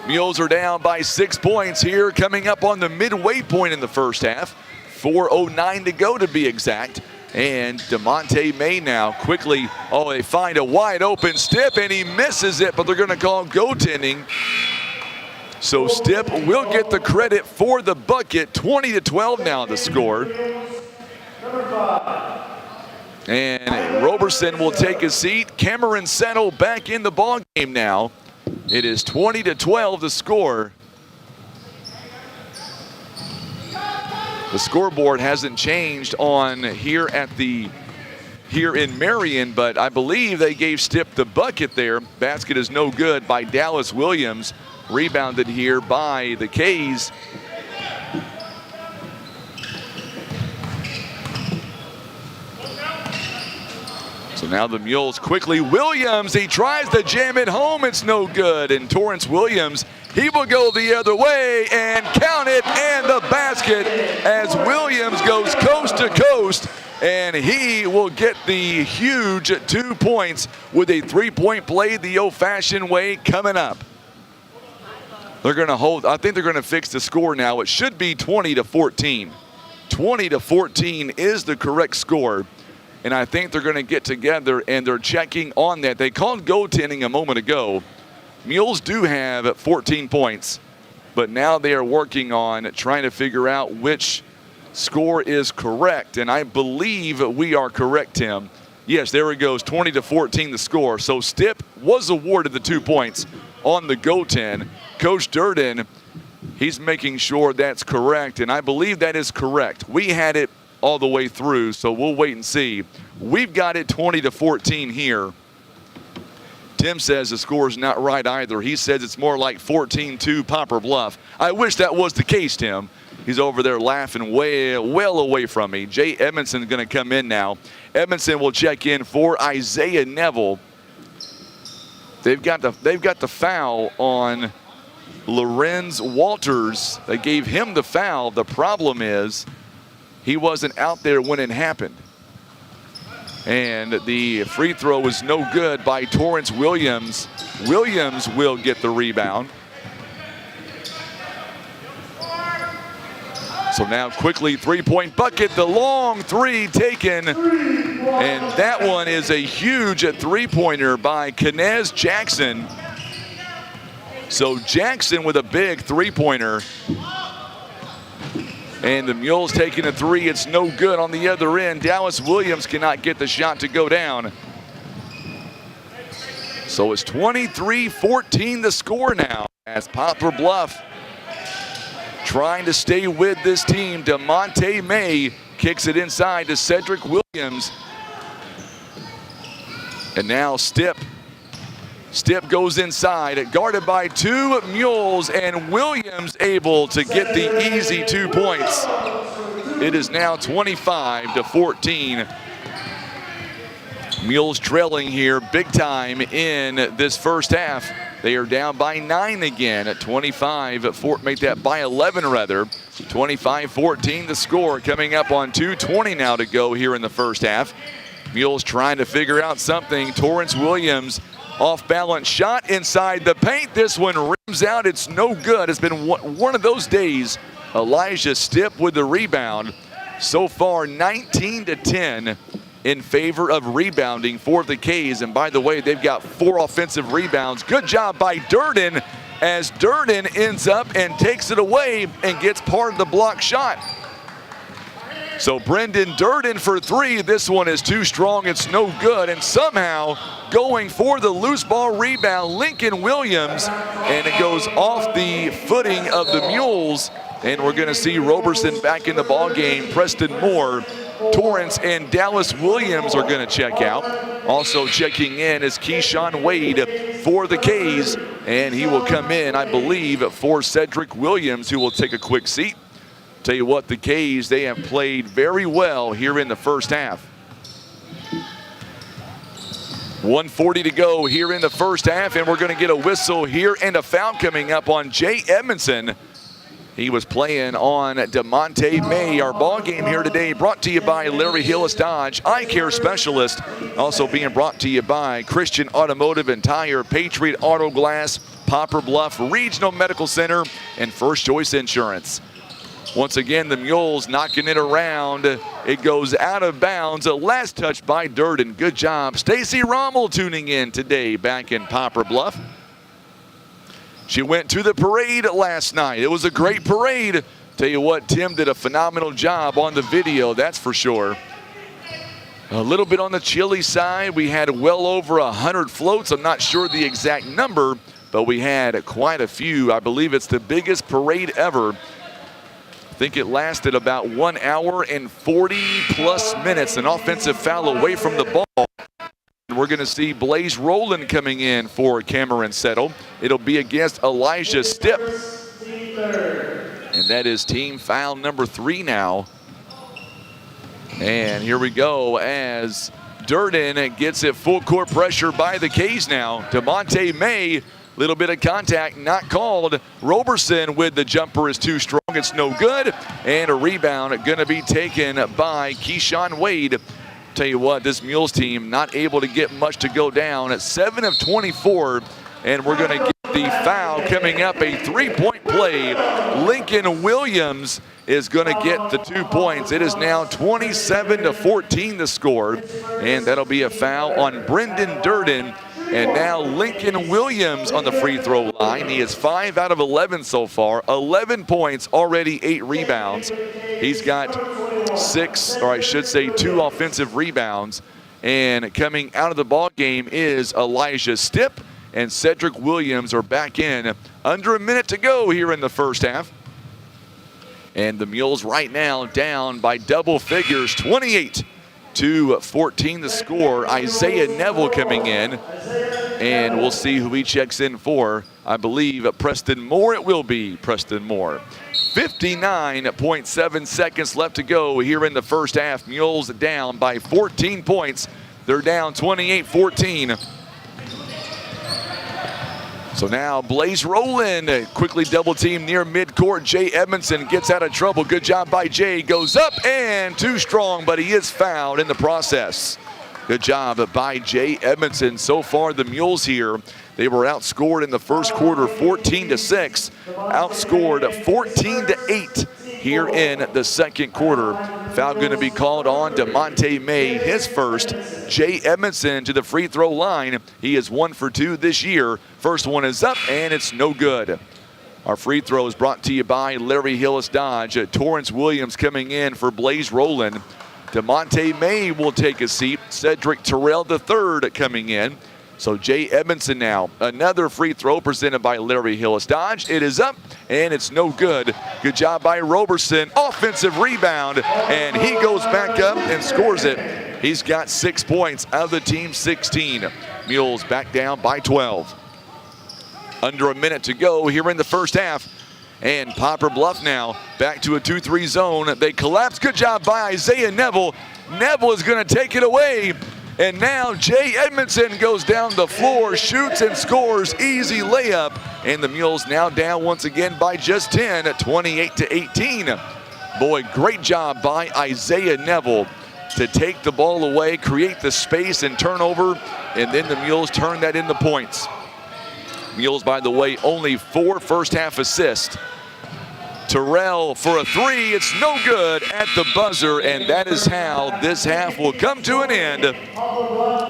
Mules are down by 6 points here, coming up on the midway point in the first half. 4:09 to go to be exact. And DeMonte May now quickly, they find a wide open Stipp, and he misses it, but they're going to call goaltending. So Stipp will get the credit for the bucket. 20-12 now the score. And Roberson will take a seat. Cameron Settle back in the ball game now. It is 20-12 the score. The scoreboard hasn't changed on here in Marion, but I believe they gave Stipp the bucket there. Basket is no good by Dallas Williams. Rebounded here by the K's. So now the Mules quickly. Williams, he tries to jam it home. It's no good. And Torrance Williams, he will go the other way and count it, and the basket as Williams goes coast to coast, and he will get the huge 2 points with a 3-point play the old-fashioned way coming up. They're going to hold. I think they're going to fix the score now. It should be 20-14. 20-14 is the correct score. And I think they're going to get together and they're checking on that. They called goaltending a moment ago. Mules do have 14 points, but now they are working on trying to figure out which score is correct. And I believe we are correct, Tim. Yes, there it goes, 20-14 the score. So Stipp was awarded the 2 points on the goaltend. Coach Durden, he's making sure that's correct, and I believe that is correct. We had it all the way through, so we'll wait and see. We've got it 20-14 here. Tim says the score is not right either. He says it's more like 14-2 Poplar Bluff. I wish that was the case, Tim. He's over there laughing well away from me. Jay Edmondson is going to come in now. Edmondson will check in for Isaiah Neville. They've got the foul on Lorenz Walters. They gave him the foul. The problem is he wasn't out there when it happened. And the free throw was no good by Torrance Williams. Williams will get the rebound. So now quickly 3-point bucket, the long 3 taken. And that one is a huge 3-pointer by Kennez Jackson. So Jackson with a big 3-pointer. And the Mules taking a 3. It's no good on the other end. Dallas Williams cannot get the shot to go down. So it's 23-14 the score now as Poplar Bluff trying to stay with this team. DeMonte May kicks it inside to Cedric Williams. And now Stipp goes inside, guarded by 2 Mules, and Williams able to get the easy 2 points. It is now 25-14. Mules trailing here big time in this first half. They are down by 9 again at 25. Make that by 11 rather. 25-14 the score, coming up on 2:20 now to go here in the first half. Mules trying to figure out something. Torrance Williams, off-balance shot inside the paint. This one rims out. It's no good. It's been one of those days. Elijah Stipp with the rebound. So far, 19-10 in favor of rebounding for the K's. And by the way, they've got 4 offensive rebounds. Good job by Durden, as Durden ends up and takes it away and gets part of the block shot. So Brendan Durden for 3. This one is too strong. It's no good. And somehow going for the loose ball rebound, Lincoln Williams, and it goes off the footing of the Mules. And we're going to see Roberson back in the ball game. Preston Moore, Torrance, and Dallas Williams are going to check out. Also checking in is Keyshawn Wade for the K's, and he will come in, I believe, for Cedric Williams, who will take a quick seat. Tell you what, the K's, they have played very well here in the first half. 1:40 to go here in the first half, and we're going to get a whistle here and a foul coming up on Jay Edmondson. He was playing on DeMonte May. Our ball game here today brought to you by Larry Hillis Dodge, Eye Care Specialist. Also being brought to you by Christian Automotive and Tire, Patriot Auto Glass, Poplar Bluff Regional Medical Center, and First Choice Insurance. Once again, the Mules knocking it around. It goes out of bounds. A last touch by Durden. Good job. Stacy Rommel tuning in today back in Poplar Bluff. She went to the parade last night. It was a great parade. Tell you what, Tim did a phenomenal job on the video, that's for sure. A little bit on the chilly side. We had well over 100 floats. I'm not sure the exact number, but we had quite a few. I believe it's the biggest parade ever. I think it lasted about 1 hour and 40 plus minutes. An offensive foul away from the ball. We're going to see Blaze Rowland coming in for Cameron Settle. It'll be against Elijah Stipp. And that is team foul number 3 now. And here we go as Durden gets it full court pressure by the K's now. DeMonte May, little bit of contact, not called. Roberson with the jumper is too strong. It's no good. And a rebound going to be taken by Keyshawn Wade. Tell you what, this Mules team not able to get much to go down at 7 of 24, and we're going to get the foul coming up. A 3-point play. Lincoln Williams is going to get the 2 points. It is now 27-14 the score, and that'll be a foul on Brendan Durden. And now Lincoln Williams on the free throw line. He is 5 out of 11 so far. 11 points, already 8 rebounds. He's got 2 offensive rebounds. And coming out of the ball game is Elijah Stipp and Cedric Williams are back in. Under a minute to go here in the first half. And the Mules right now down by double figures, 28-14 the score. Isaiah Neville coming in, and we'll see who he checks in for. I believe Preston Moore. It will be Preston Moore. 59.7 seconds left to go here in the first half. Mules down by 14 points. They're down 28-14. So now Blaze Rowland quickly double team near midcourt. Jay Edmondson gets out of trouble. Good job by Jay. Goes up and too strong, but he is fouled in the process. Good job by Jay Edmondson. So far the Mules here, they were outscored in the first quarter 14-6, outscored 14-8 here in the second quarter. Foul going to be called on DeMonte May, his first. Jay Edmondson to the free throw line. He is 1 for 2 this year. First one is up and it's no good. Our free throw is brought to you by Larry Hillis Dodge. Torrance Williams coming in for Blaze Rowland. DeMonte May will take a seat. Cedric Terrell III coming in. So Jay Edmondson now, another free throw presented by Larry Hillis Dodge. It is up and it's no good. Good job by Roberson. Offensive rebound, and he goes back up and scores it. He's got 6 points out of the team 16. Mules back down by 12. Under a minute to go here in the first half. And Poplar Bluff now back to a 2-3 zone. They collapse. Good job by Isaiah Neville. Neville is going to take it away. And now Jay Edmondson goes down the floor, shoots and scores, easy layup. And the Mules now down once again by just 10 at 28-18. Boy, great job by Isaiah Neville to take the ball away, create the space and turnover, and then the Mules turn that into points. Mules, by the way, only 4 first-half assists. Terrell for a 3, it's no good at the buzzer, and that is how this half will come to an end.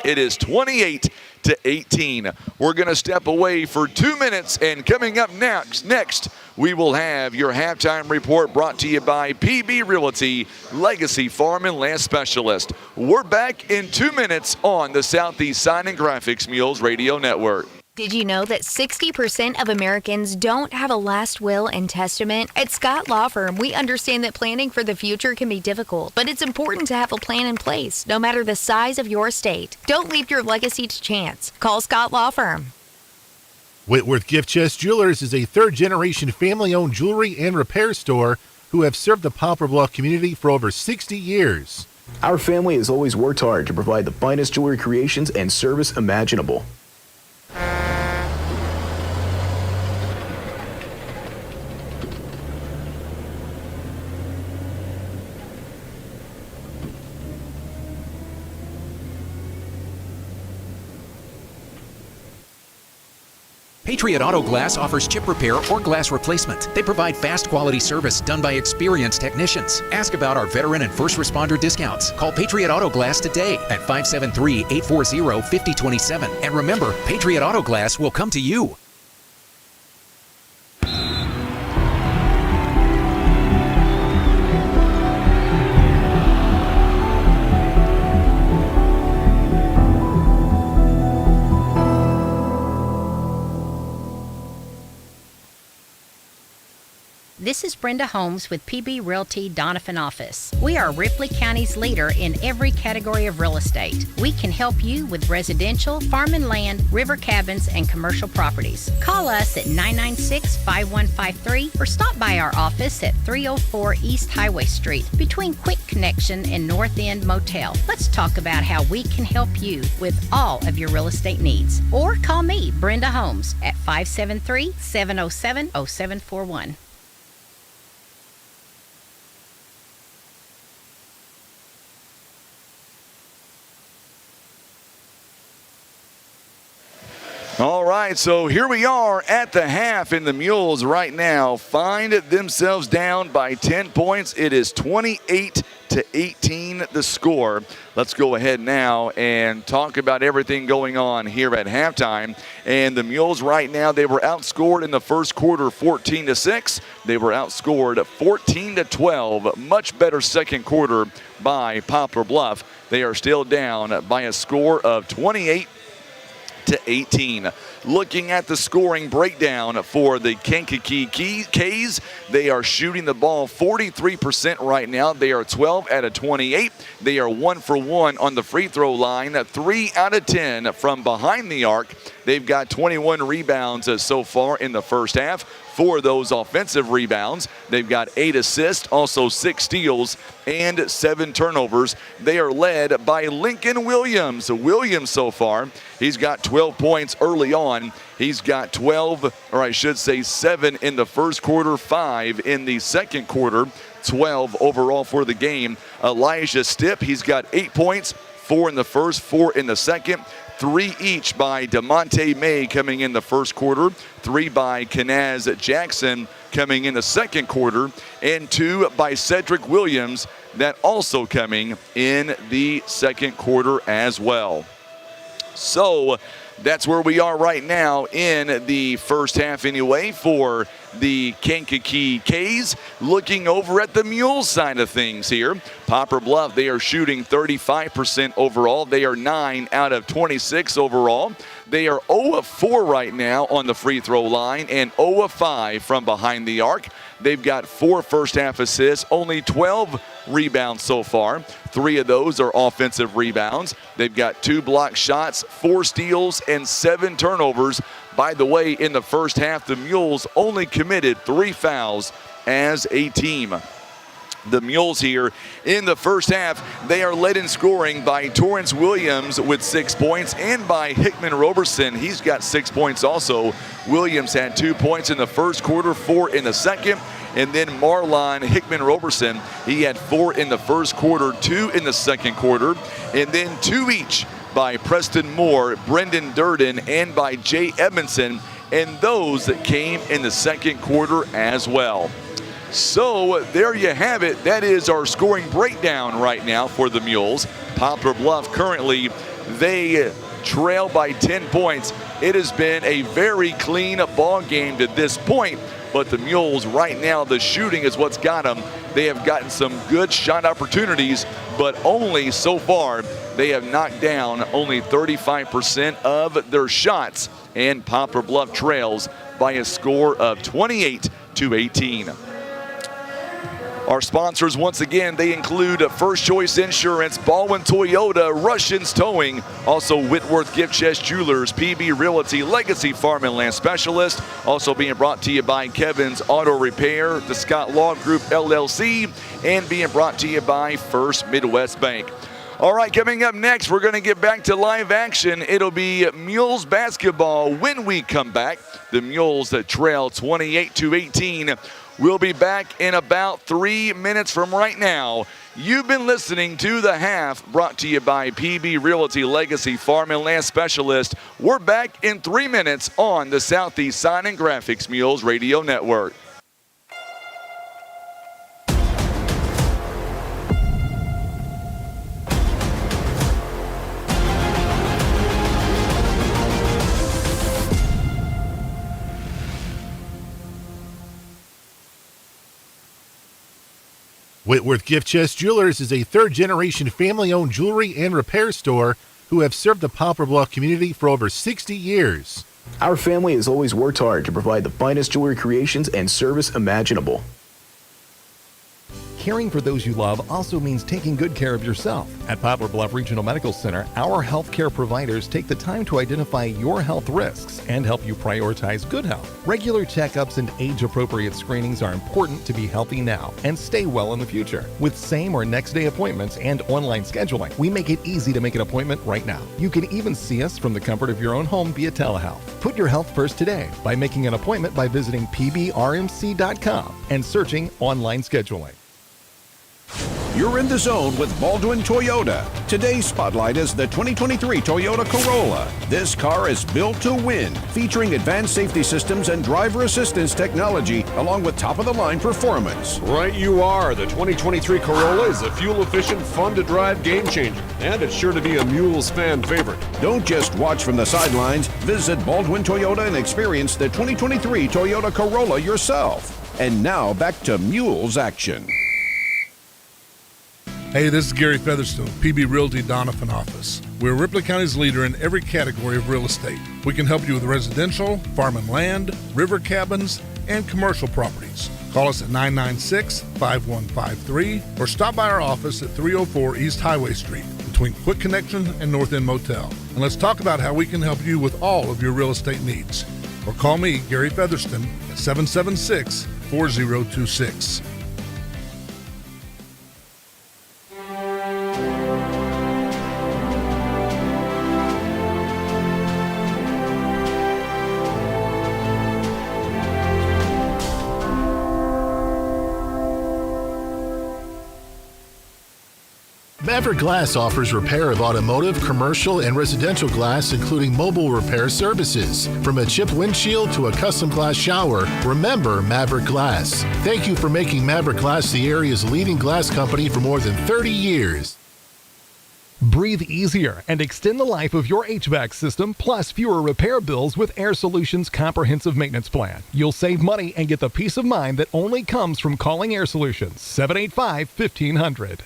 It is 28-18. We're going to step away for 2 minutes, and coming up next, we will have your halftime report brought to you by PB Realty, Legacy Farm and Land Specialist. We're back in 2 minutes on the Southeast Sign and Graphics Mules Radio Network. Did you know that 60% of Americans don't have a last will and testament? At Scott Law Firm, we understand that planning for the future can be difficult, but it's important to have a plan in place, no matter the size of your estate. Don't leave your legacy to chance. Call Scott Law Firm. Whitworth Gift Chest Jewelers is a third-generation family-owned jewelry and repair store who have served the Poplar Bluff community for over 60 years. Our family has always worked hard to provide the finest jewelry creations and service imaginable. Patriot Auto Glass offers chip repair or glass replacement. They provide fast quality service done by experienced technicians. Ask about our veteran and first responder discounts. Call Patriot Auto Glass today at 573-840-5027. And remember, Patriot Auto Glass will come to you. This is Brenda Holmes with PB Realty Donovan Office. We are Ripley County's leader in every category of real estate. We can help you with residential, farm and land, river cabins, and commercial properties. Call us at 996-5153 or stop by our office at 304 East Highway Street between Quick Connection and North End Motel. Let's talk about how we can help you with all of your real estate needs. Or call me, Brenda Holmes, at 573-707-0741. All right, so here we are at the half, and the Mules right now find themselves down by 10 points. It is 28-18 the score. Let's go ahead now and talk about everything going on here at halftime. And the Mules right now, they were outscored in the first quarter 14-6. They were outscored 14-12. Much better second quarter by Poplar Bluff. They are still down by a score of 28-18. Looking at the scoring breakdown for the Kankakee K's, they are shooting the ball 43% right now. They are 12 out of 28. They are 1 for 1 on the free throw line, 3 out of 10 from behind the arc. They've got 21 rebounds so far in the first half. 4 of those offensive rebounds. They've got 8 assists, also 6 steals, and 7 turnovers. They are led by Lincoln Williams. Williams so far, he's got 12 points early on. He's got 12, or I should say 7 in the first quarter, 5 in the second quarter, 12 overall for the game. Elijah Stipp, he's got 8 points, 4 in the first, 4 in the second. 3 each by DeMonte May coming in the first quarter, 3 by Kanaz Jackson coming in the second quarter, and 2 by Cedric Williams, that also coming in the second quarter as well. So that's where we are right now in the first half anyway for the Kankakee K's. Looking over at the Mules side of things here, Poplar Bluff, they are shooting 35% overall. They are 9 out of 26 overall. They are 0 of 4 right now on the free throw line and 0 of 5 from behind the arc. They've got 4 first half assists, only 12 rebounds so far. 3 of those are offensive rebounds. They've got 2 block shots, 4 steals, and 7 turnovers. By the way, in the first half, the Mules only committed 3 fouls as a team. The Mules here in the first half, they are led in scoring by Torrance Williams with 6 points and by Hickman Roberson. He's got 6 points also. Williams had 2 points in the first quarter, 4 in the second. And then Marlon Hickman Roberson, he had 4 in the first quarter, 2 in the second quarter. And then 2 each by Preston Moore, Brendan Durden, and by Jay Edmondson. And those that came in the second quarter as well. So there you have it. That is our scoring breakdown right now for the Mules. Poplar Bluff currently, they trail by 10 points. It has been a very clean ball game to this point, but the Mules right now, the shooting is what's got them. They have gotten some good shot opportunities, but only so far they have knocked down only 35% of their shots, and Poplar Bluff trails by a score of 28-18. Our sponsors, once again, they include First Choice Insurance, Baldwin Toyota, Russians Towing, also Whitworth Gift Chest Jewelers, PB Realty, Legacy Farm and Land Specialist, also being brought to you by Kevin's Auto Repair, the Scott Law Group LLC, and being brought to you by First Midwest Bank. All right, coming up next, we're going to get back to live action. It'll be Mules basketball when we come back. The Mules that trail 28-18. We'll be back in about 3 minutes from right now. You've been listening to The Half, brought to you by PB Realty Legacy Farm and Land Specialist. We're back in 3 minutes on the Southeast Sign and Graphics Mules Radio Network. Whitworth Gift Chest Jewelers is a third-generation family-owned jewelry and repair store who have served the Poplar Bluff community for over 60 years. Our family has always worked hard to provide the finest jewelry creations and service imaginable. Caring for those you love also means taking good care of yourself. At Poplar Bluff Regional Medical Center, our healthcare providers take the time to identify your health risks and help you prioritize good health. Regular checkups and age-appropriate screenings are important to be healthy now and stay well in the future. With same or next day appointments and online scheduling, we make it easy to make an appointment right now. You can even see us from the comfort of your own home via telehealth. Put your health first today by making an appointment by visiting pbrmc.com and searching online scheduling. You're in the zone with Baldwin Toyota. Today's spotlight is the 2023 Toyota Corolla. This car is built to win, featuring advanced safety systems and driver assistance technology, along with top-of-the-line performance. Right you are. The 2023 Corolla is a fuel-efficient, fun-to-drive game changer, and it's sure to be a Mules fan favorite. Don't just watch from the sidelines. Visit Baldwin Toyota and experience the 2023 Toyota Corolla yourself. And now back to Mules action. Hey, this is Gary Featherstone, PB Realty Donovan office. We're Ripley County's leader in every category of real estate. We can help you with residential, farm and land, river cabins, and commercial properties. Call us at 996-5153 or stop by our office at 304 East Highway Street between Quick Connection and North End Motel. And let's talk about how we can help you with all of your real estate needs. Or call me, Gary Featherstone, at 776-4026. Maverick Glass offers repair of automotive, commercial, and residential glass, including mobile repair services. From a chipped windshield to a custom glass shower, remember Maverick Glass. Thank you for making Maverick Glass the area's leading glass company for more than 30 years. Breathe easier and extend the life of your HVAC system, plus fewer repair bills with Air Solutions' comprehensive maintenance plan. You'll save money and get the peace of mind that only comes from calling Air Solutions. 785-1500.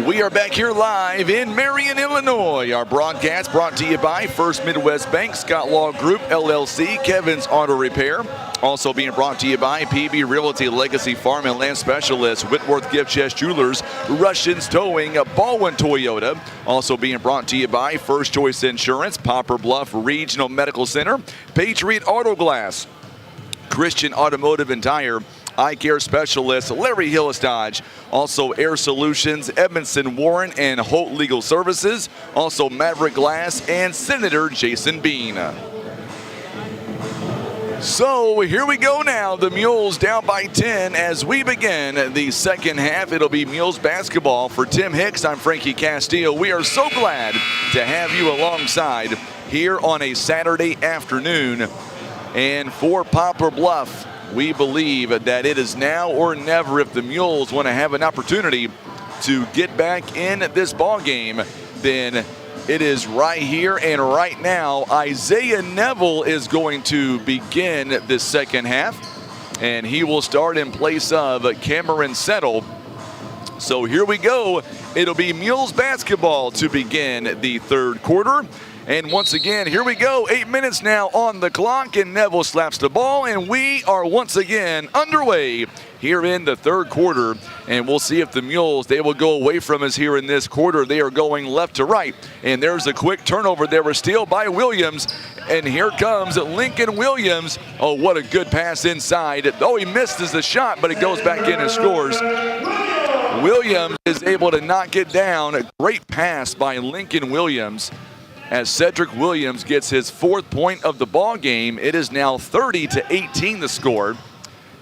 We are back here live in Marion, Illinois. Our broadcast brought to you by First Midwest Bank, Scott Law Group, LLC, Kevin's Auto Repair. Also being brought to you by PB Realty, Legacy Farm and Land Specialists, Whitworth Gift Chest Jewelers, Russians Towing, Baldwin Toyota. Also being brought to you by First Choice Insurance, Poplar Bluff Regional Medical Center, Patriot Auto Glass, Christian Automotive and Tire, Eye Care Specialist, Larry Hillis Dodge. Also Air Solutions, Edmondson Warren and Holt Legal Services. Also Maverick Glass and Senator Jason Bean. So here we go now. The Mules down by 10 as we begin the second half. It'll be Mules basketball. For Tim Hicks, I'm Frankie Castillo. We are so glad to have you alongside here on a Saturday afternoon. And for Poplar Bluff, we believe that it is now or never if the Mules want to have an opportunity to get back in this ball game. Then it is right here and right now. Isaiah Neville is going to begin this second half, and he will start in place of Cameron Settle. So here we go. It'll be Mules basketball to begin the third quarter. And once again, here we go. 8 minutes now on the clock, and Neville slaps the ball, and we are once again underway here in the third quarter. And we'll see if the Mules, they will go away from us here in this quarter. They are going left to right, and there's a quick turnover. There was steal by Williams, and here comes Lincoln Williams. Oh, what a good pass inside. Oh, he misses the shot, but it goes back in and scores. Williams is able to knock it down. A great pass by Lincoln Williams, as Cedric Williams gets his 4th point of the ball game. It is now 30-18 the score,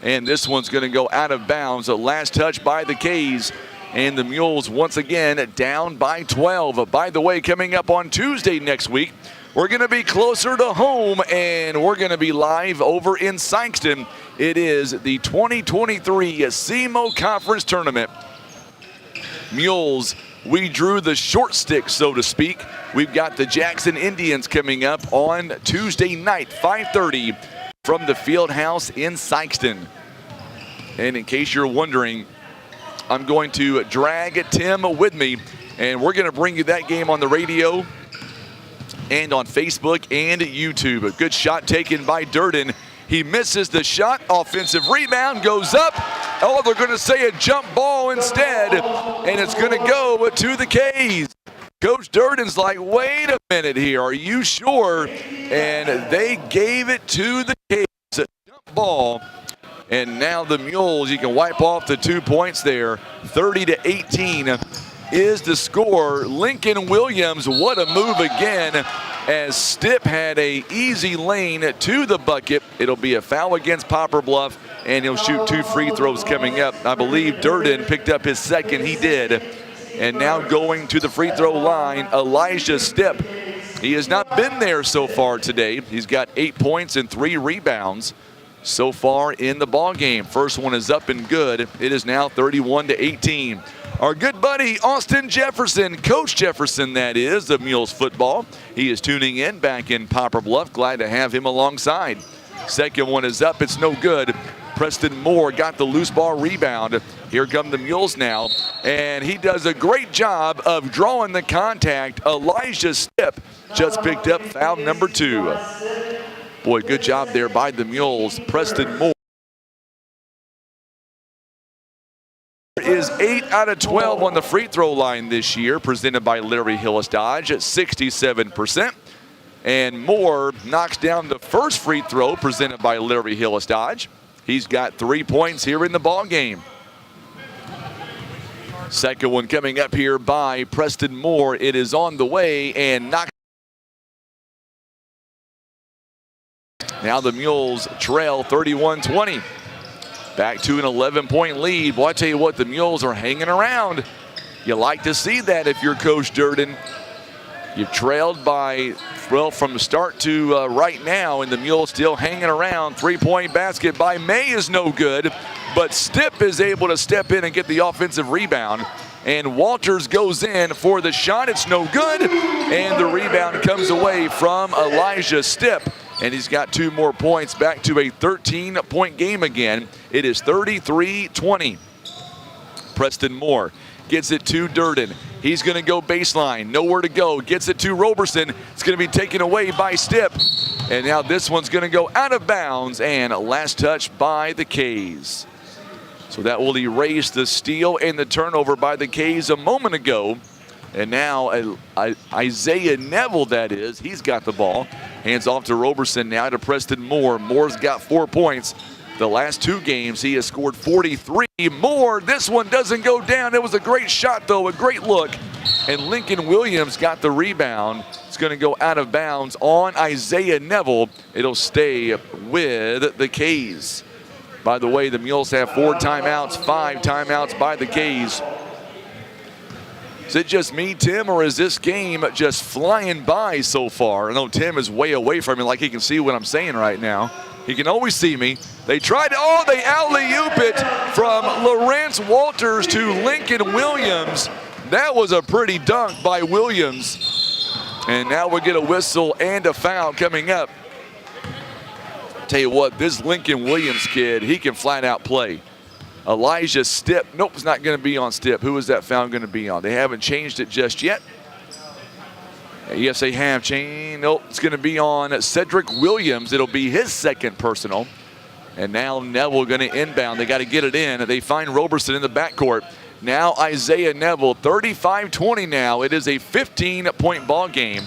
and this one's going to go out of bounds. A last touch by the K's, and the Mules once again down by 12. By the way, coming up on Tuesday next week, we're going to be closer to home, and we're going to be live over in Sikeston. It is the 2023 SEMO Conference Tournament. Mules, we drew the short stick, so to speak. We've got the Jackson Indians coming up on Tuesday night, 5:30, from the Field House in Sikeston. And in case you're wondering, I'm going to drag Tim with me, and we're going to bring you that game on the radio and on Facebook and YouTube. A good shot taken by Durden. He misses the shot. Offensive rebound goes up. Oh, they're going to say a jump ball instead, and it's going to go to the K's. Coach Durden's like, wait a minute here, are you sure? And they gave it to the K's. A jump ball. And now the Mules, you can wipe off the 2 points there. 30-18 is the score. Lincoln Williams, what a move again, as Stipp had a easy lane to the bucket. It'll be a foul against Poplar Bluff, and he'll shoot 2 free throws coming up. I believe Durden picked up his second. He did. And now going to the free throw line, Elijah Stipp. He has not been there so far today. He's got 8 points and 3 rebounds so far in the ball game. First one is up and good. It is now 31-18. Our good buddy Austin Jefferson, Coach Jefferson that is, of Mules football. He is tuning in back in Poplar Bluff. Glad to have him alongside. Second one is up. It's no good. Preston Moore got the loose ball rebound. Here come the Mules now, and he does a great job of drawing the contact. Elijah Stipp just picked up foul number 2. Boy, good job there by the Mules. Preston Moore is 8 out of 12 on the free throw line this year, presented by Larry Hillis Dodge at 67%. And Moore knocks down the first free throw, presented by Larry Hillis Dodge. He's got 3 points here in the ball game. Second one coming up here by Preston Moore. It is on the way and knocked. Now the Mules trail 31-20. Back to an 11-point lead. Boy, I tell you what, the Mules are hanging around. You like to see that if you're Coach Durden. You've trailed by, well, from the start to right now, and the Mules still hanging around. 3-point basket by May is no good, but Stipp is able to step in and get the offensive rebound. And Walters goes in for the shot. It's no good, and the rebound comes away from Elijah Stipp. And he's got 2 more points, back to a 13-point game again. It is 33-20. Preston Moore gets it to Durden. He's going to go baseline, nowhere to go, gets it to Roberson. It's going to be taken away by Stipp. And now this one's going to go out of bounds, and last touch by the K's. So that will erase the steal and the turnover by the K's a moment ago. And now Isaiah Neville, that is, he's got the ball. Hands off to Roberson, now to Preston Moore. Moore's got 4 points. The last 2 games, he has scored 43. Moore, this one doesn't go down. It was a great shot, though, a great look. And Lincoln Williams got the rebound. It's going to go out of bounds on Isaiah Neville. It'll stay with the K's. By the way, the Mules have 4 timeouts, 5 timeouts by the K's. Is it just me, Tim, or is this game just flying by so far? I know Tim is way away from me, like he can see what I'm saying right now. He can always see me. They tried, they alley-oop it from Lawrence Walters to Lincoln Williams. That was a pretty dunk by Williams. And now we'll get a whistle and a foul coming up. Tell you what, this Lincoln Williams kid, he can flat out play. Elijah Stipp, nope, it's not going to be on Stipp. Who is that foul going to be on? They haven't changed it just yet. Yes, they have changed. Nope, it's going to be on Cedric Williams. It'll be his second personal. And now Neville going to inbound. They got to get it in. They find Roberson in the backcourt. Now Isaiah Neville, 35-20 now. It is a 15-point ball game.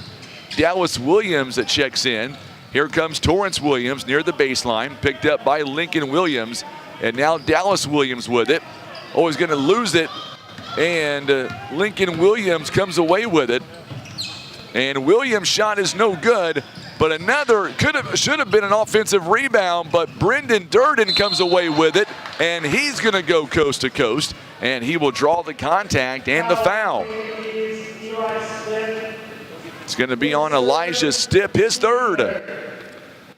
Dallas Williams that checks in. Here comes Torrance Williams near the baseline, picked up by Lincoln Williams. And now Dallas Williams with it. Oh, he's going to lose it. And Lincoln Williams comes away with it. And Williams' shot is no good. But another should have been an offensive rebound. But Brendan Durden comes away with it. And he's going to go coast to coast. And he will draw the contact and the foul. It's going to be on Elijah Stipp, his third.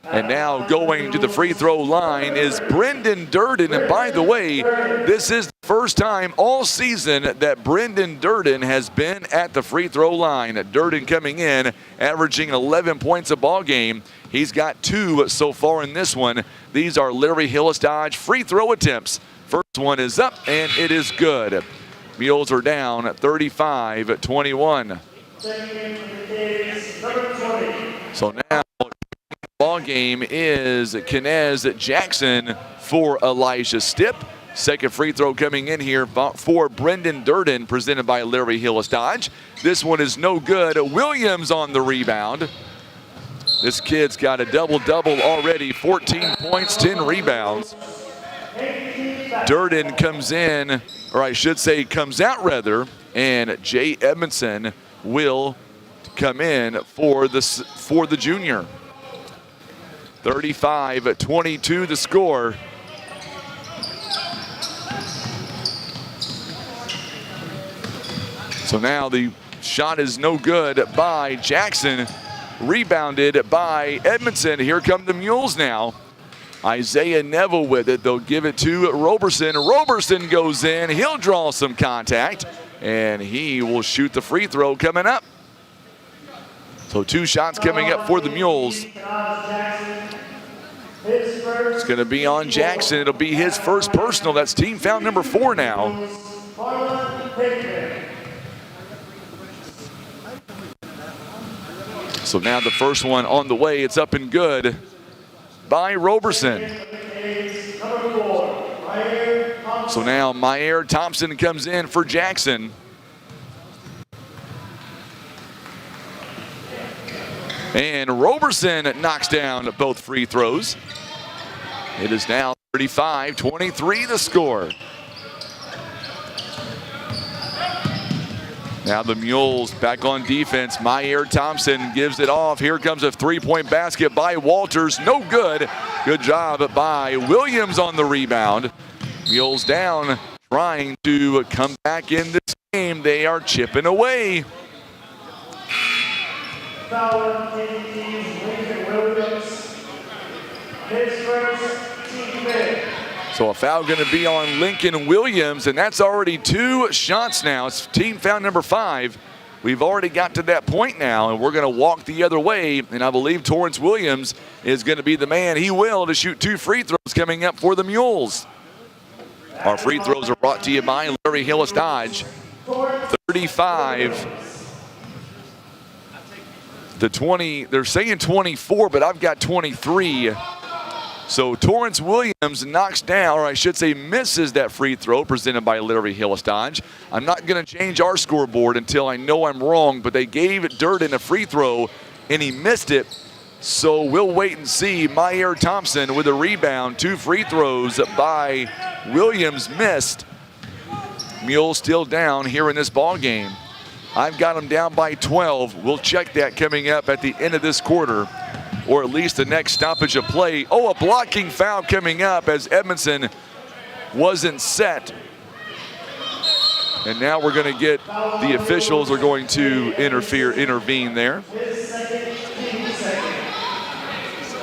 And now going to the free throw line is Brendan Durden. And by the way, this is the first time all season that Brendan Durden has been at the free throw line. Durden coming in, averaging 11 points a ball game. He's got 2 so far in this one. These are Larry Hillis Dodge free throw attempts. First one is up, and it is good. Mules are down 35-21. So now ball game is Kenez Jackson for Elijah Stipp. Second free throw coming in here for Brendan Durden, presented by Larry Hillis Dodge. This one is no good. Williams on the rebound. This kid's got a double-double already, 14 points, 10 rebounds. Durden comes in, or I should say comes out rather, and Jay Edmondson will come in for the junior. 35-22 the score. So now the shot is no good by Jackson. Rebounded by Edmondson. Here come the Mules now. Isaiah Neville with it. They'll give it to Roberson. Roberson goes in. He'll draw some contact, and he will shoot the free throw coming up. So 2 shots coming up for the Mules. It's going to be on Jackson. It'll be his first personal. That's team foul number 4 now. So now the first one on the way. It's up and good by Roberson. So now Meyer Thompson comes in for Jackson. And Roberson knocks down both free throws. It is now 35-23 the score. Now the Mules back on defense. Meyer Thompson gives it off. Here comes a 3-point basket by Walters. No good. Good job by Williams on the rebound. Mules down, trying to come back in this game. They are chipping away. So a foul going to be on Lincoln Williams, and that's already 2 shots now. It's team foul number 5. We've already got to that point now, and we're going to walk the other way, and I believe Torrance Williams is going to be the man. He will to shoot 2 free throws coming up for the Mules. Our free throws are brought to you by Larry Hillis Dodge. 35-20. They're saying 24, but I've got 23. So Torrance Williams knocks down, or I should say misses that free throw presented by Larry Hillis-Dodge. I'm not going to change our scoreboard until I know I'm wrong, but they gave Durden a free throw, and he missed it. So we'll wait and see. Myer Thompson with a rebound. 2 free throws by Williams missed. Mules still down here in this ball game. I've got them down by 12. We'll check that coming up at the end of this quarter, or at least the next stoppage of play. Oh, a blocking foul coming up as Edmondson wasn't set. And now we're going to get, the officials are going to intervene there.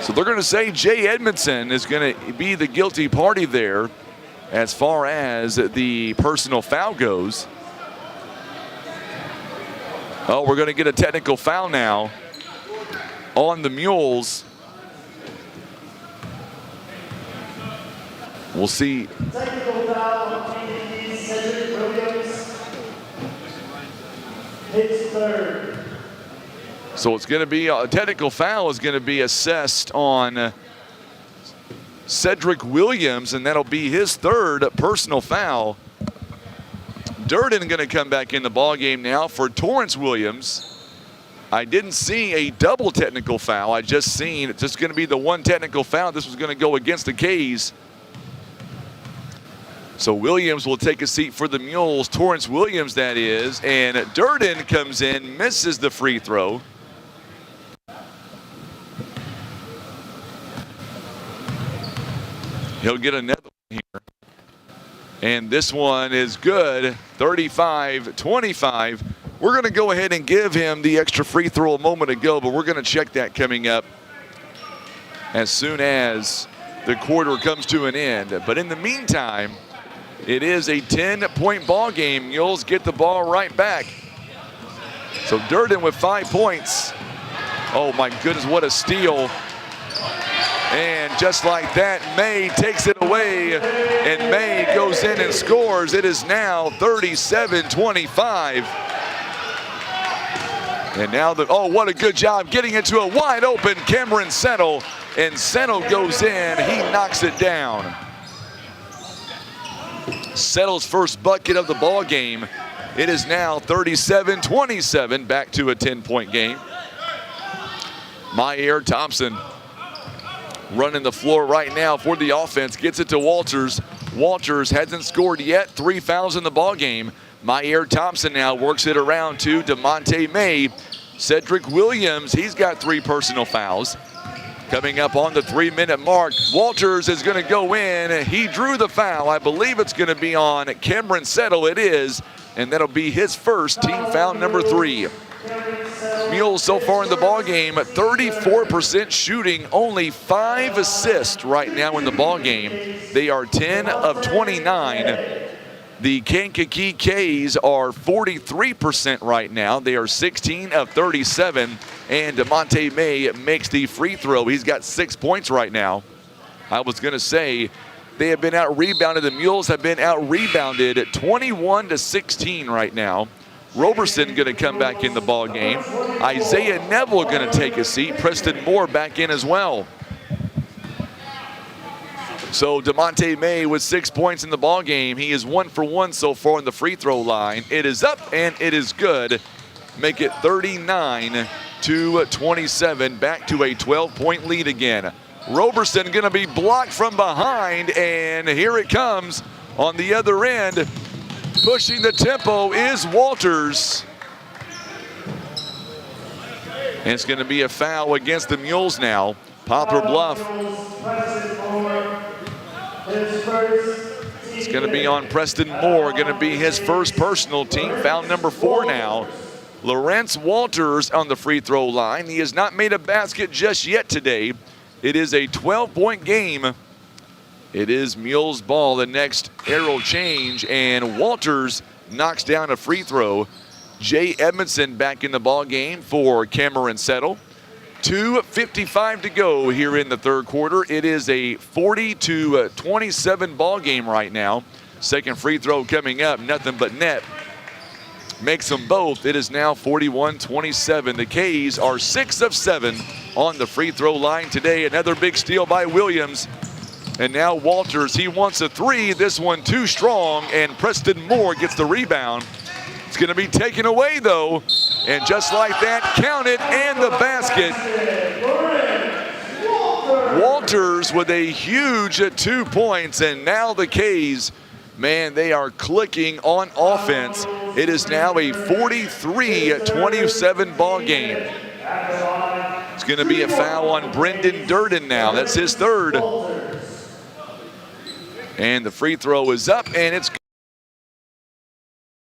So they're going to say Jay Edmondson is going to be the guilty party there as far as the personal foul goes. Oh, we're going to get a technical foul now on the Mules. We'll see. Technical foul on Kankakee, Cedric Williams. His third. So it's going to be a technical foul is going to be assessed on Cedric Williams, and that'll be his third personal foul. Durden going to come back in the ball game now for Torrance Williams. I didn't see a double technical foul. I just seen it's just going to be the one technical foul. This was going to go against the K's. So Williams will take a seat for the Mules. Torrance Williams, that is. And Durden comes in, misses the free throw. He'll get another one here. And this one is good, 35-25. We're going to go ahead and give him the extra free throw a moment ago, but we're going to check that coming up as soon as the quarter comes to an end. But in the meantime, it is a 10-point ball game. Mules get the ball right back. So Durden with 5 points. Oh my goodness, what a steal. And just like that, May takes it away, and May goes in and scores. It is now 37-25. And now, oh, what a good job getting into a wide open Cameron Settle, and Settle goes in, he knocks it down. Settle's first bucket of the ball game. It is now 37-27, back to a 10-point game. Myer Thompson running the floor right now for the offense, gets it to Walters. Walters hasn't scored yet, 3 fouls in the ball game. Myer Thompson now works it around to DeMonte May. Cedric Williams, he's got 3 personal fouls. Coming up on the 3-minute mark, Walters is going to go in. He drew the foul. I believe it's going to be on Cameron Settle. It is, and that'll be his first team foul number 3. Mules so far in the ball game, 34% shooting, only 5 assists right now in the ball game. They are 10 of 29. The Kankakee K's are 43% right now. They are 16 of 37. And DeMonte May makes the free throw. He's got 6 points right now. I was going to say they have been out-rebounded. The Mules have been out-rebounded at 21-16 right now. Roberson going to come back in the ball game. Isaiah Neville going to take a seat. Preston Moore back in as well. So DeMonte May with 6 points in the ball game. He is 1 for 1 so far on the free throw line. It is up and it is good. Make it 39-27. Back to a 12-point lead again. Roberson going to be blocked from behind, and here it comes on the other end. Pushing the tempo is Walters. And it's going to be a foul against the Mules now. Poplar Bluff. It's going to be on Preston Moore. Going to be his first personal, team foul number 4 now. Lawrence Walters on the free throw line. He has not made a basket just yet today. It is a 12-point game. It is Mules ball, the next arrow change, and Walters knocks down a free throw. Jay Edmondson back in the ball game for Cameron Settle. 2:55 to go here in the third quarter. It is a 40-27 ball game right now. Second free throw coming up, nothing but net makes them both. It is now 41-27. The K's are 6 of 7 on the free throw line today. Another big steal by Williams. And now Walters, he wants a three. This one too strong, and Preston Moore gets the rebound. It's going to be taken away, though. And just like that, counted and the basket. Walters with a huge 2 points, and now the K's, man, they are clicking on offense. It is now a 43-27 ball game. It's going to be a foul on Brendan Durden now. That's his third. And the free throw is up, and it's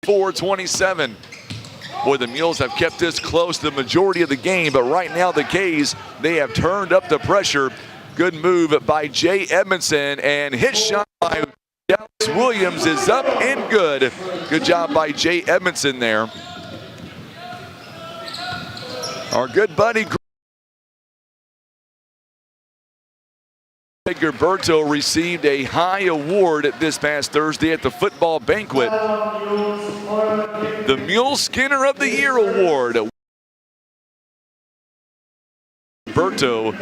4-27. Boy, the Mules have kept this close the majority of the game, but right now the K's, they have turned up the pressure. Good move by Jay Edmondson, and hit shot by Dallas Williams is up and good. Good job by Jay Edmondson there. Our good buddy Greg Gilberto received a high award this past Thursday at the football banquet. The Mule Skinner of the Year Award. Gilberto,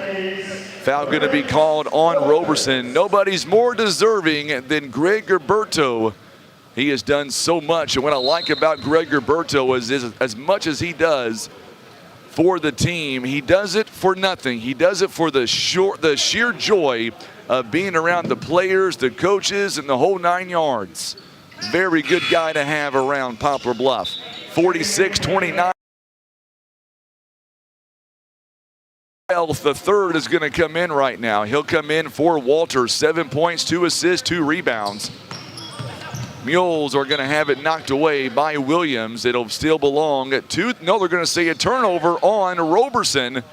foul going to be called on Roberson. Nobody's more deserving than Greg Gilberto. He has done so much, and what I like about Greg Gilberto is as much as he does for the team, he does it for nothing. He does it for the sheer joy of being around the players, the coaches, and the whole 9 yards. Very good guy to have around Poplar Bluff. 46-29. The third is going to come in right now. He'll come in for Walters. 7 points, 2 assists, 2 rebounds. Mules are going to have it knocked away by Williams. It'll still belong to, no, they're going to say a turnover on Roberson.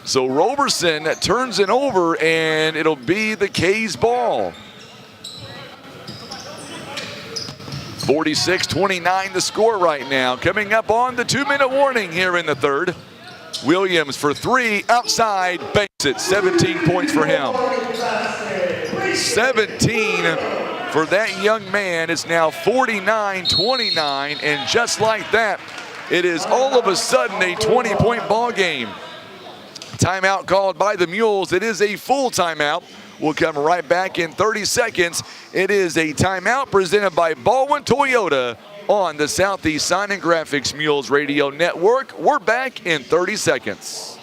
So Roberson turns it over, and it'll be the K's ball. 46-29 the score right now. Coming up on the 2-minute warning here in the third. Williams for three, outside, banks it. 17 points for him. 17 for that young man. It's now 49-29, and just like that, it is all of a sudden a 20-point ball game. Timeout called by the Mules. It is a full timeout. We'll come right back in 30 seconds. It is a timeout presented by Baldwin Toyota on the Southeast Sign and Graphics Mules Radio Network. We're back in 30 seconds.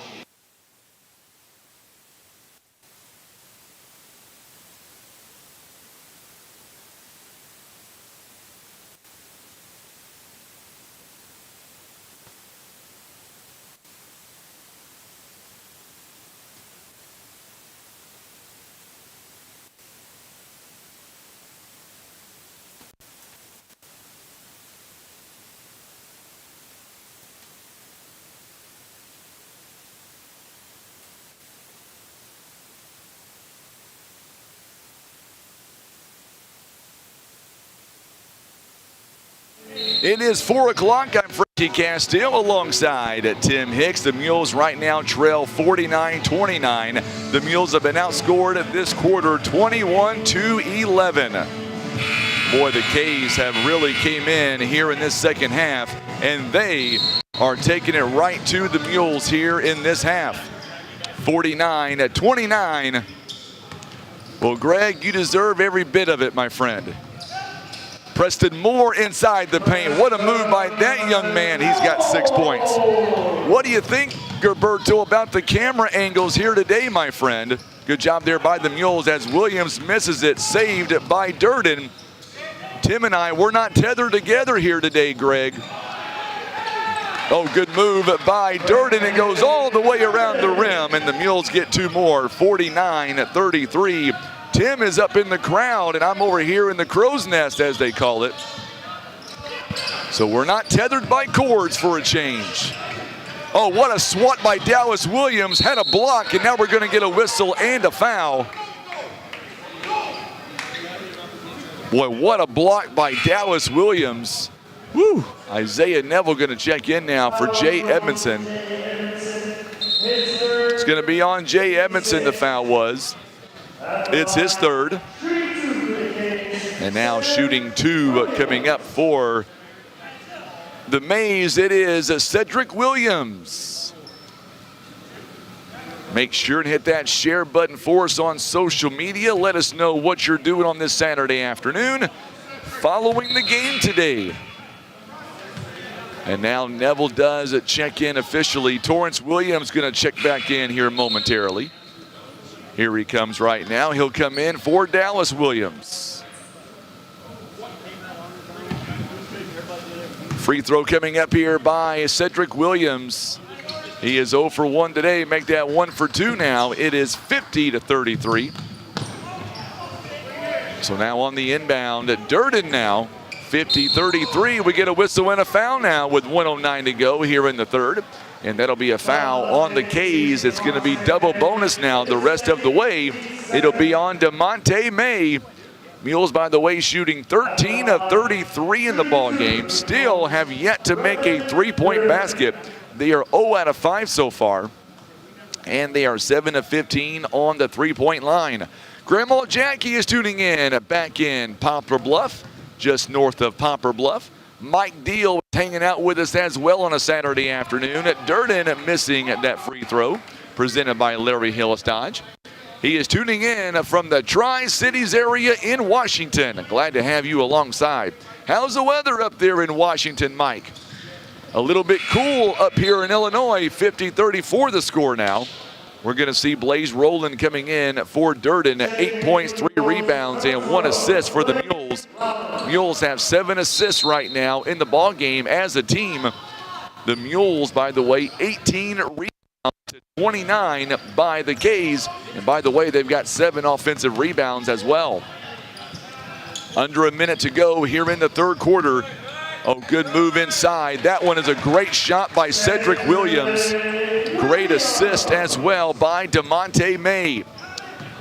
It is 4 o'clock. I'm Frankie Castile alongside Tim Hicks. The Mules right now trail 49-29. The Mules have been outscored this quarter 21-11. Boy, the K's have really came in here in this second half, and they are taking it right to the Mules here in this half. 49-29. Well, Greg, you deserve every bit of it, my friend. Preston Moore inside the paint. What a move by that young man. He's got 6 points. What do you think, Gilberto, about the camera angles here today, my friend? Good job there by the Mules as Williams misses it. Saved by Durden. Tim and I, we're not tethered together here today, Greg. Oh, good move by Durden. It goes all the way around the rim, and the Mules get 2 more. 49-33. Tim is up in the crowd, and I'm over here in the crow's nest, as they call it. So we're not tethered by cords for a change. Oh, what a swat by Dallas Williams. Had a block, and now we're going to get a whistle and a foul. Boy, what a block by Dallas Williams. Woo! Isaiah Neville going to check in now for Jay Edmondson. It's going to be on Jay Edmondson, the foul was. It's his third. And And now shooting 2 coming up for the Mays. It is Cedric Williams. Make sure and hit that share button for us on social media. Let us know what you're doing on this Saturday afternoon following the game today. And now Neville does check in officially. Torrance Williams going to check back in here momentarily. Here he comes right now. He'll come in for Dallas Williams. Free throw coming up here by Cedric Williams. He is 0 for 1 today. Make that 1 for 2 now. It is 50-33. So now on the inbound, Durden now. 50-33. We get a whistle and a foul now with 1:09 to go here in the third. And that'll be a foul on the K's. It's going to be double bonus now the rest of the way. It'll be on DeMonte May. Mules, by the way, shooting 13 of 33 in the ball game. Still have yet to make a three-point basket. They are 0 out of 5 so far. And they are 7 of 15 on the three-point line. Grandma Jackie is tuning in back in Poplar Bluff, just north of Poplar Bluff. Mike Deal hanging out with us as well on a Saturday afternoon. Durden missing that free throw, presented by Larry Hillis Dodge. He is tuning in from the Tri-Cities area in Washington. Glad to have you alongside. How's the weather up there in Washington, Mike? A little bit cool up here in Illinois. 50-34 the score now. We're going to see Blaze Rowland coming in for Durden. 8 points, 3 rebounds, and 1 assist for the Mules. Mules have 7 assists right now in the ball game as a team. The Mules, by the way, 18 rebounds to 29 by the K's. And by the way, they've got 7 offensive rebounds as well. Under a minute to go here in the third quarter. Oh, good move inside. That one is a great shot by Cedric Williams. Great assist as well by DeMonte May.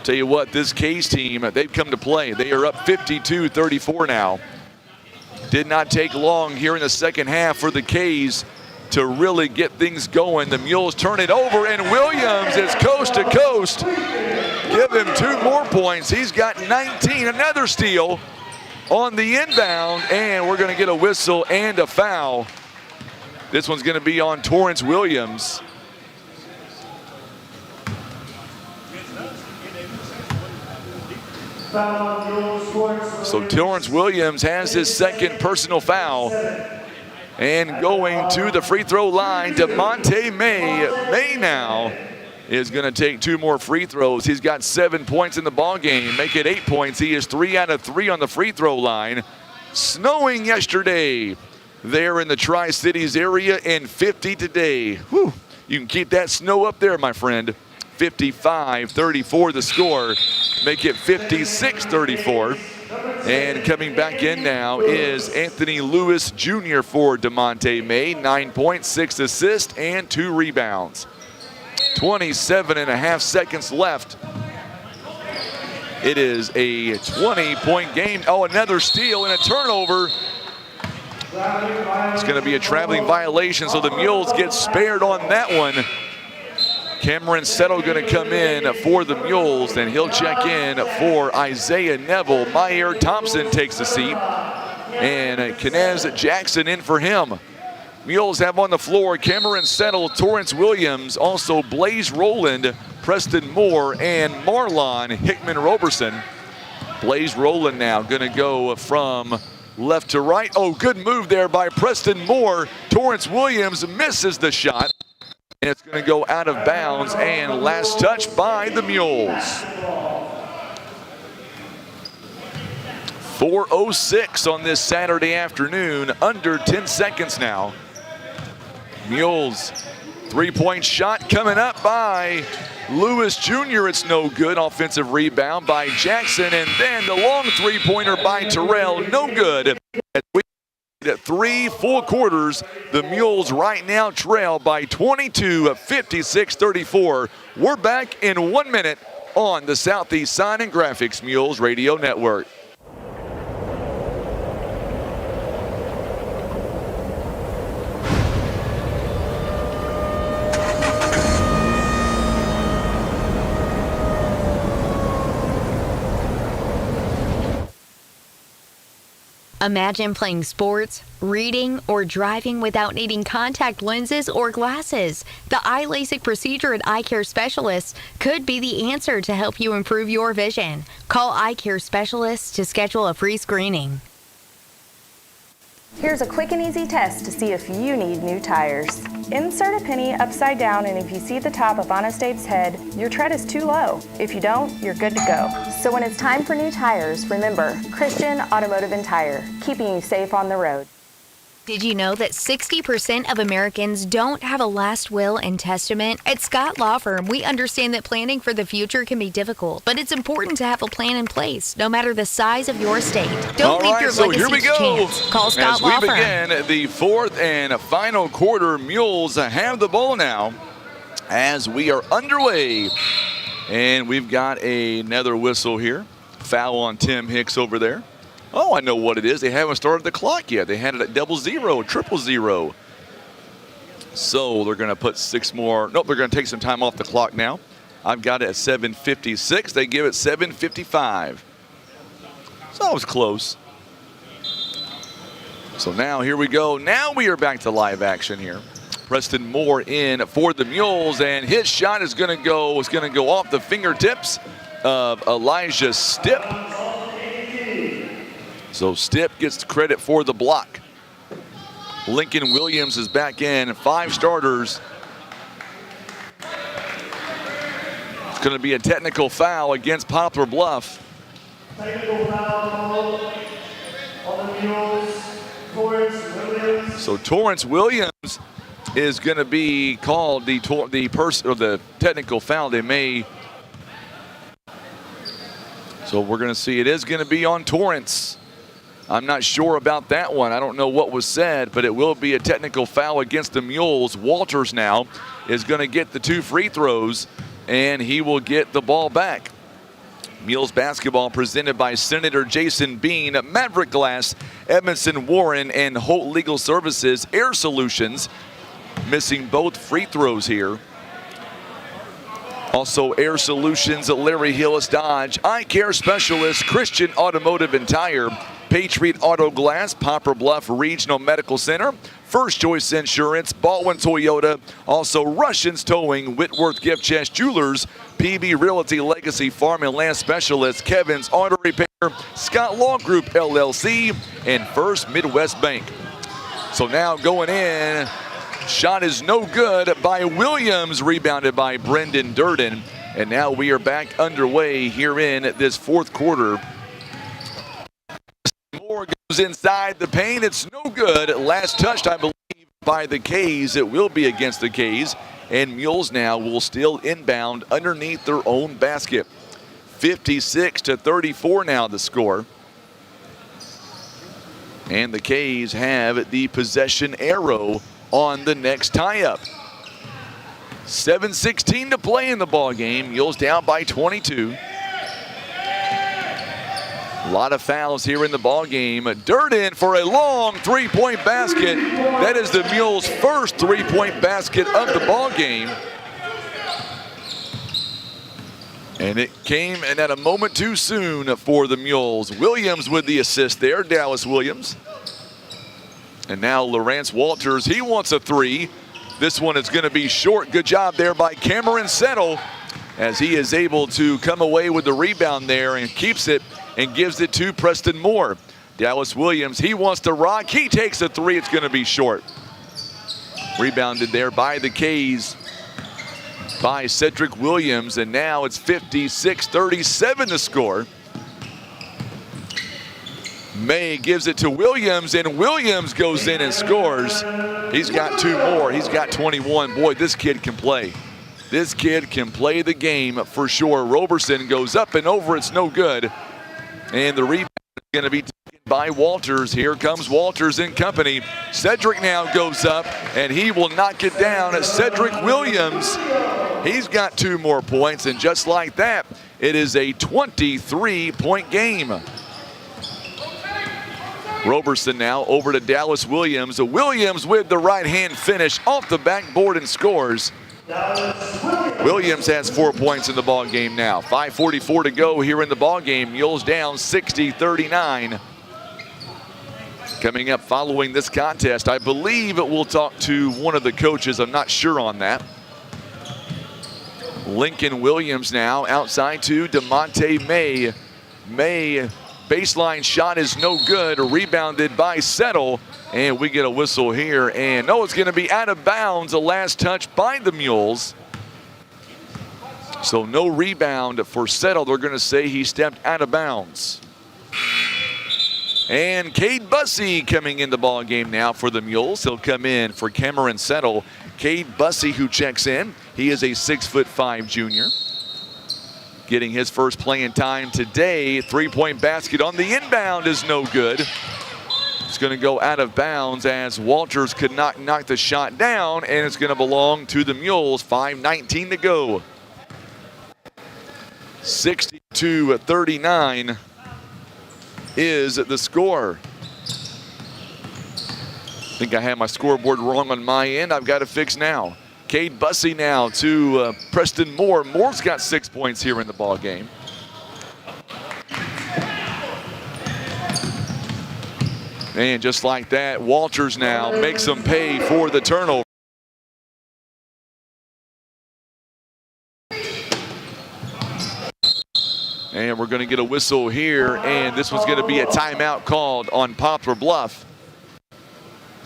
Tell you what, this K's team, they've come to play. They are up 52-34 now. Did not take long here in the second half for the K's to really get things going. The Mules turn it over, and Williams is coast to coast. Give him 2 more points. He's got 19. Another steal on the inbound, and we're going to get a whistle and a foul. This one's going to be on Torrance Williams. So Torrance Williams has his second personal foul. And going to the free throw line, DeMonte May. May now is going to take 2 more free throws. He's got 7 points in the ball game. Make it 8 points. He is 3 out of 3 on the free throw line. Snowing yesterday there in the Tri-Cities area, and 50 today. Whew. You can keep that snow up there, my friend. 55-34 the score. Make it 56-34. And coming back in now is Anthony Lewis Jr. for DeMonte May. 9 points, 6 assists, and 2 rebounds. 27.5 seconds left. It is a 20-point game. Oh, another steal and a turnover. It's going to be a traveling violation, so the Mules get spared on that one. Cameron Settle going to come in for the Mules, and he'll check in for Isaiah Neville. Meyer Thompson takes the seat, and Kennez Jackson in for him. Mules have on the floor Cameron Settle, Torrance Williams, also Blaze Rowland, Preston Moore, and Marlon Hickman Roberson. Blaze Rowland now going to go from left to right. Oh, good move there by Preston Moore. Torrance Williams misses the shot. And it's going to go out of bounds, and last touch by the Mules. 4:06 on this Saturday afternoon, under 10 seconds now. Mules, 3-point shot coming up by Lewis Jr. It's no good. Offensive rebound by Jackson, and then the long 3-pointer by Terrell, no good. At 3 full quarters, the Mules right now trail by 22, 56-34. We're back in 1 minute on the Southeast Sign and Graphics Mules Radio Network. Imagine playing sports, reading, or driving without needing contact lenses or glasses. The eye LASIK procedure at Eye Care Specialists could be the answer to help you improve your vision. Call Eye Care Specialists to schedule a free screening. Here's a quick and easy test to see if you need new tires. Insert a penny upside down, and if you see the top of Honest Abe's head, your tread is too low. If you don't, you're good to go. So when it's time for new tires, remember, Christian Automotive and Tire, keeping you safe on the road. Did you know that 60% of Americans don't have a last will and testament? At Scott Law Firm, we understand that planning for the future can be difficult, but it's important to have a plan in place, no matter the size of your estate. Don't leave your legacy to chance. Call Scott Law Firm. As we begin the fourth and final quarter, Mules have the ball now as we are underway. And we've got another whistle here. Foul on Tim Hicks over there. Oh, I know what it is. They haven't started the clock yet. They had it at 00, 000. So they're going to put 6 more. Nope, they're going to take some time off the clock now. I've got it at 7:56. They give it 7:55. So that was close. So now here we go. Now we are back to live action here. Preston Moore in for the Mules, and his shot is going to go off the fingertips of Elijah Stipp. So Stipp gets credit for the block. Lincoln Williams is back in. 5 starters. It's going to be a technical foul against Poplar Bluff. Technical foul on the Mules. Torrance Williams. So Torrance Williams is going to be called the technical foul. They may. So we're going to see. It is going to be on Torrance. I'm not sure about that one. I don't know what was said, but it will be a technical foul against the Mules. Walters now is going to get the 2 free throws, and he will get the ball back. Mules basketball presented by Senator Jason Bean, Maverick Glass, Edmondson Warren, and Holt Legal Services Air Solutions. Missing both free throws here. Also Air Solutions at Larry Hillis Dodge, Eye Care Specialist, Christian Automotive and Tire, Patriot Auto Glass, Poplar Bluff Regional Medical Center, First Choice Insurance, Baldwin Toyota, also Russians Towing, Whitworth Gift Chest Jewelers, PB Realty Legacy Farm and Land Specialist, Kevin's Auto Repair, Scott Law Group LLC, and First Midwest Bank. So now going in, shot is no good by Williams, rebounded by Brendan Durden. And now we are back underway here in this fourth quarter. Moore goes inside the paint. It's no good. Last touched, I believe, by the K's. It will be against the K's. And Mules now will still inbound underneath their own basket. 56-34 now the score. And the K's have the possession arrow on the next tie-up. 7:16 to play in the ball game. Mules down by 22. A lot of fouls here in the ball game. Durden for a long 3-point basket. That is the Mules' first 3-point basket of the ball game. And it came in at a moment too soon for the Mules. Williams with the assist there, Dallas Williams. And now Lawrence Walters, he wants a 3. This one is going to be short. Good job there by Cameron Settle as he is able to come away with the rebound there and keeps it and gives it to Preston Moore. Dallas Williams, he wants to rock. He takes a 3. It's going to be short. Rebounded there by the K's by Cedric Williams, and now it's 56-37 to score. May gives it to Williams, and Williams goes in and scores. He's got 2 more. He's got 21. Boy, this kid can play. This kid can play the game for sure. Roberson goes up and over. It's no good. And the rebound is going to be taken by Walters. Here comes Walters and company. Cedric now goes up, and he will knock it down. Cedric Williams, he's got 2 more points, and just like that, it is a 23-point game. Roberson now over to Dallas Williams. Williams with the right-hand finish off the backboard and scores. Williams has 4 points in the ball game now. 5:44 to go here in the ball game. Mules down 60-39. Coming up following this contest, I believe we'll talk to one of the coaches. I'm not sure on that. Lincoln Williams now outside to DeMonte May. May, baseline shot is no good. Rebounded by Settle. And we get a whistle here. And no, it's going to be out of bounds. A last touch by the Mules. So no rebound for Settle. They're going to say he stepped out of bounds. And Cade Bussey coming in the ball game now for the Mules. He'll come in for Cameron Settle. Cade Bussey, who checks in. He is a 6'5" junior. Getting his first playing time today. Three-point basket on the inbound is no good. It's going to go out of bounds as Walters could not knock the shot down, and it's going to belong to the Mules. 5:19 to go. 62-39 is the score. I think I had my scoreboard wrong on my end. I've got to fix now. Cade Bussey now to Preston Moore. Moore's got 6 points here in the ball game. And just like that, Walters now makes them pay for the turnover. And we're going to get a whistle here, and this one's going to be a timeout called on Poplar Bluff.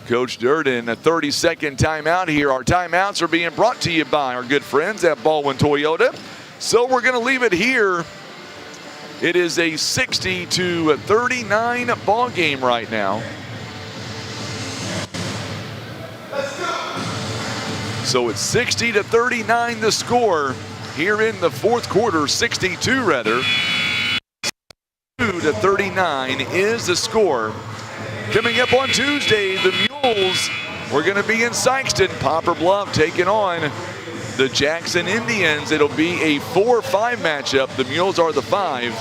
Coach Durden, a 30-second timeout here. Our timeouts are being brought to you by our good friends at Baldwin Toyota. So we're going to leave it here. It is a 60-39 ball game right now. So it's 60-39 the score here in the fourth quarter, 62 rather. 62-39 is the score. Coming up on Tuesday, the Mules, we're going to be in Sykeston. Poplar Bluff taking on the Jackson Indians. It'll be a 4-5 matchup. The Mules are the 5.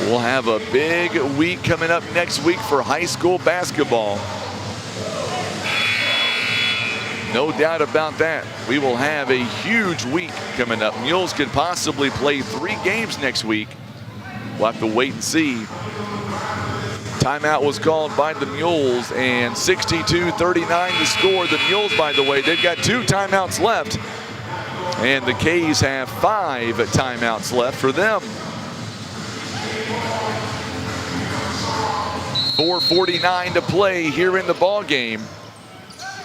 We'll have a big week coming up next week for high school basketball. No doubt about that. We will have a huge week coming up. Mules could possibly play 3 games next week. We'll have to wait and see. Timeout was called by the Mules, and 62-39 the score. The Mules, by the way, they've got 2 timeouts left, and the K's have 5 timeouts left for them. 4:49 to play here in the ball game.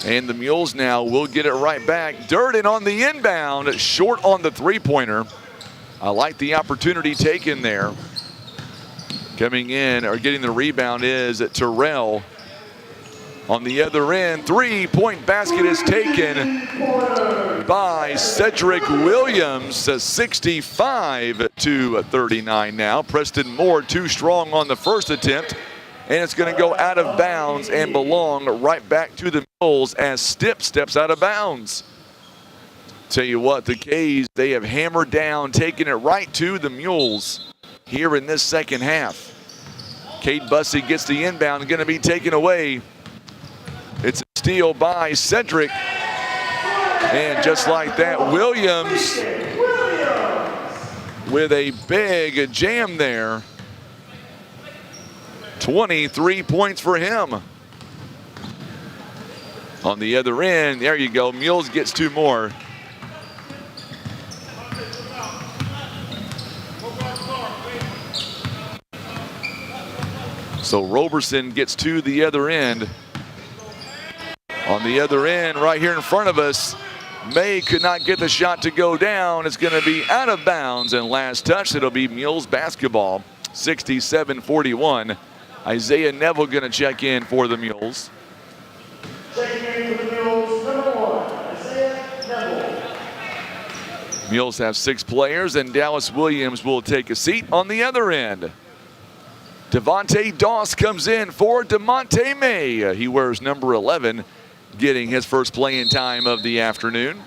And the Mules now will get it right back. Durden on the inbound, short on the three-pointer. I like the opportunity taken there. Coming in, or getting the rebound, is Terrell. On the other end, three-point basket is taken by Cedric Williams. 65-39 now. Preston Moore too strong on the first attempt. And it's going to go out of bounds and belong right back to the Mules as Stipp steps out of bounds. Tell you what, the K's, they have hammered down, taking it right to the Mules here in this second half. Cade Bussey gets the inbound, going to be taken away. It's a steal by Cedric. And just like that, Williams with a big jam there. 23 points for him. On the other end, there you go. Mules gets 2 more. So Roberson gets to the other end. On the other end, right here in front of us, May could not get the shot to go down. It's going to be out of bounds, and last touch, it'll be Mules basketball. 67-41. Isaiah Neville going to check in for the Mules. Checking in for the Mules, number 1, Isaiah Neville. Mules have 6 players, and Dallas Williams will take a seat on the other end. Devontae Doss comes in for DeMonte May. He wears number 11, getting his first playing time of the afternoon.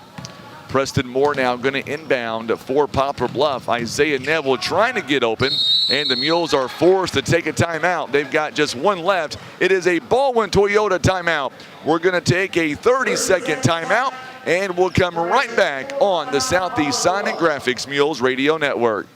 Preston Moore now going to inbound for Poplar Bluff. Isaiah Neville trying to get open, and the Mules are forced to take a timeout. They've got just 1 left. It is a Baldwin Toyota timeout. We're going to take a 30-second timeout, and we'll come right back on the Southeast Sign and Graphics Mules Radio Network.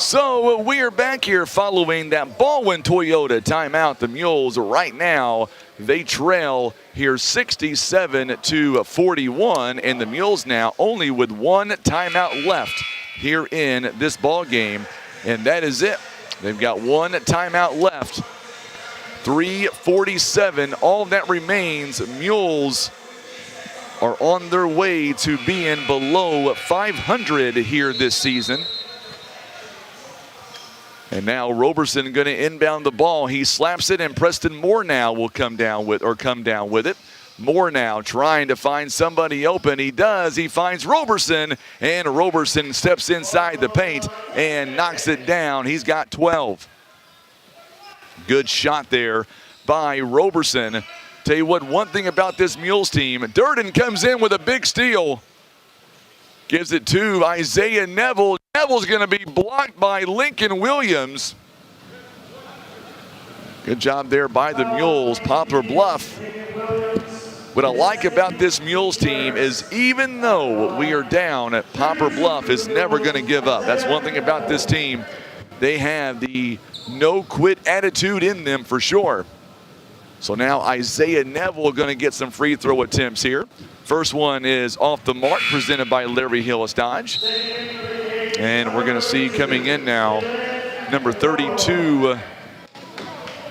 So we are back here following that Baldwin Toyota timeout. The Mules right now, they trail here 67-41, and the Mules now only with one timeout left here in this ball game, and that is it. They've got one timeout left. 3:47, all that remains. Mules are on their way to being below 500 here this season. And now Roberson going to inbound the ball. He slaps it, and Preston Moore now will come down with it. Moore now trying to find somebody open. He does. He finds Roberson, and Roberson steps inside the paint and knocks it down. He's got 12. Good shot there by Roberson. Tell you what, one thing about this Mules team, Durden comes in with a big steal. Gives it to Isaiah Neville. Neville's going to be blocked by Lincoln Williams. Good job there by the Mules. Poplar Bluff. What I like about this Mules team is even though we are down, Poplar Bluff is never going to give up. That's one thing about this team. They have the no-quit attitude in them for sure. So now Isaiah Neville going to get some free throw attempts here. First one is off the mark, presented by Larry Hillis Dodge. And we're going to see coming in now, number 32,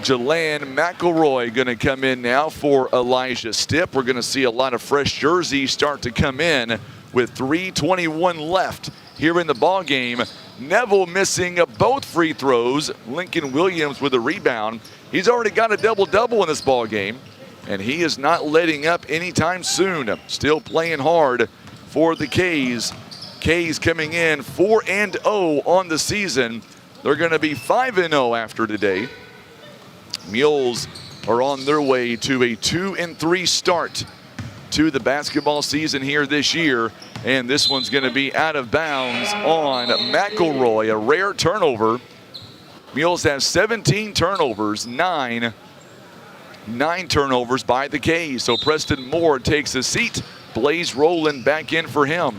Jalan McElroy going to come in now for Elijah Stipp. We're going to see a lot of fresh jerseys start to come in with 3:21 left here in the ball game. Neville missing both free throws. Lincoln Williams with a rebound. He's already got a double-double in this ball game, and he is not letting up anytime soon. Still playing hard for the K's. K's coming in 4-0 on the season. They're going to be 5-0 after today. Mules are on their way to a 2-3 start to the basketball season here this year. And this one's going to be out of bounds on McElroy, a rare turnover. Mules have 17 turnovers, nine turnovers by the K's. So Preston Moore takes a seat. Blaze Rowland back in for him.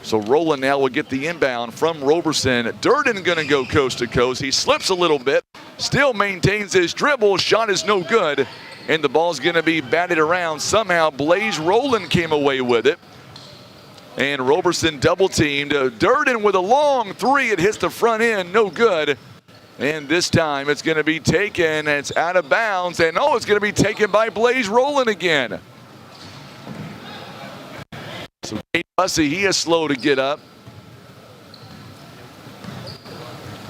So Rowland now will get the inbound from Roberson. Durden going to go coast to coast. He slips a little bit, still maintains his dribble. Shot is no good, and the ball's going to be batted around. Somehow Blaze Rowland came away with it. And Roberson double teamed. Durden with a long three. It hits the front end, no good. And this time it's going to be taken. It's out of bounds. And it's going to be taken by Blaze Rowland again. So Kate Bussey, he is slow to get up.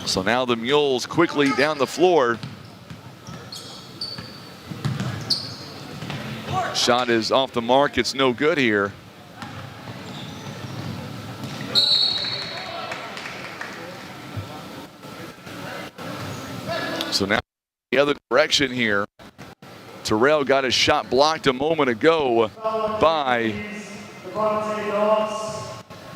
So now the Mules quickly down the floor. Shot is off the mark. It's no good here. So now the other direction here. Terrell got his shot blocked a moment ago by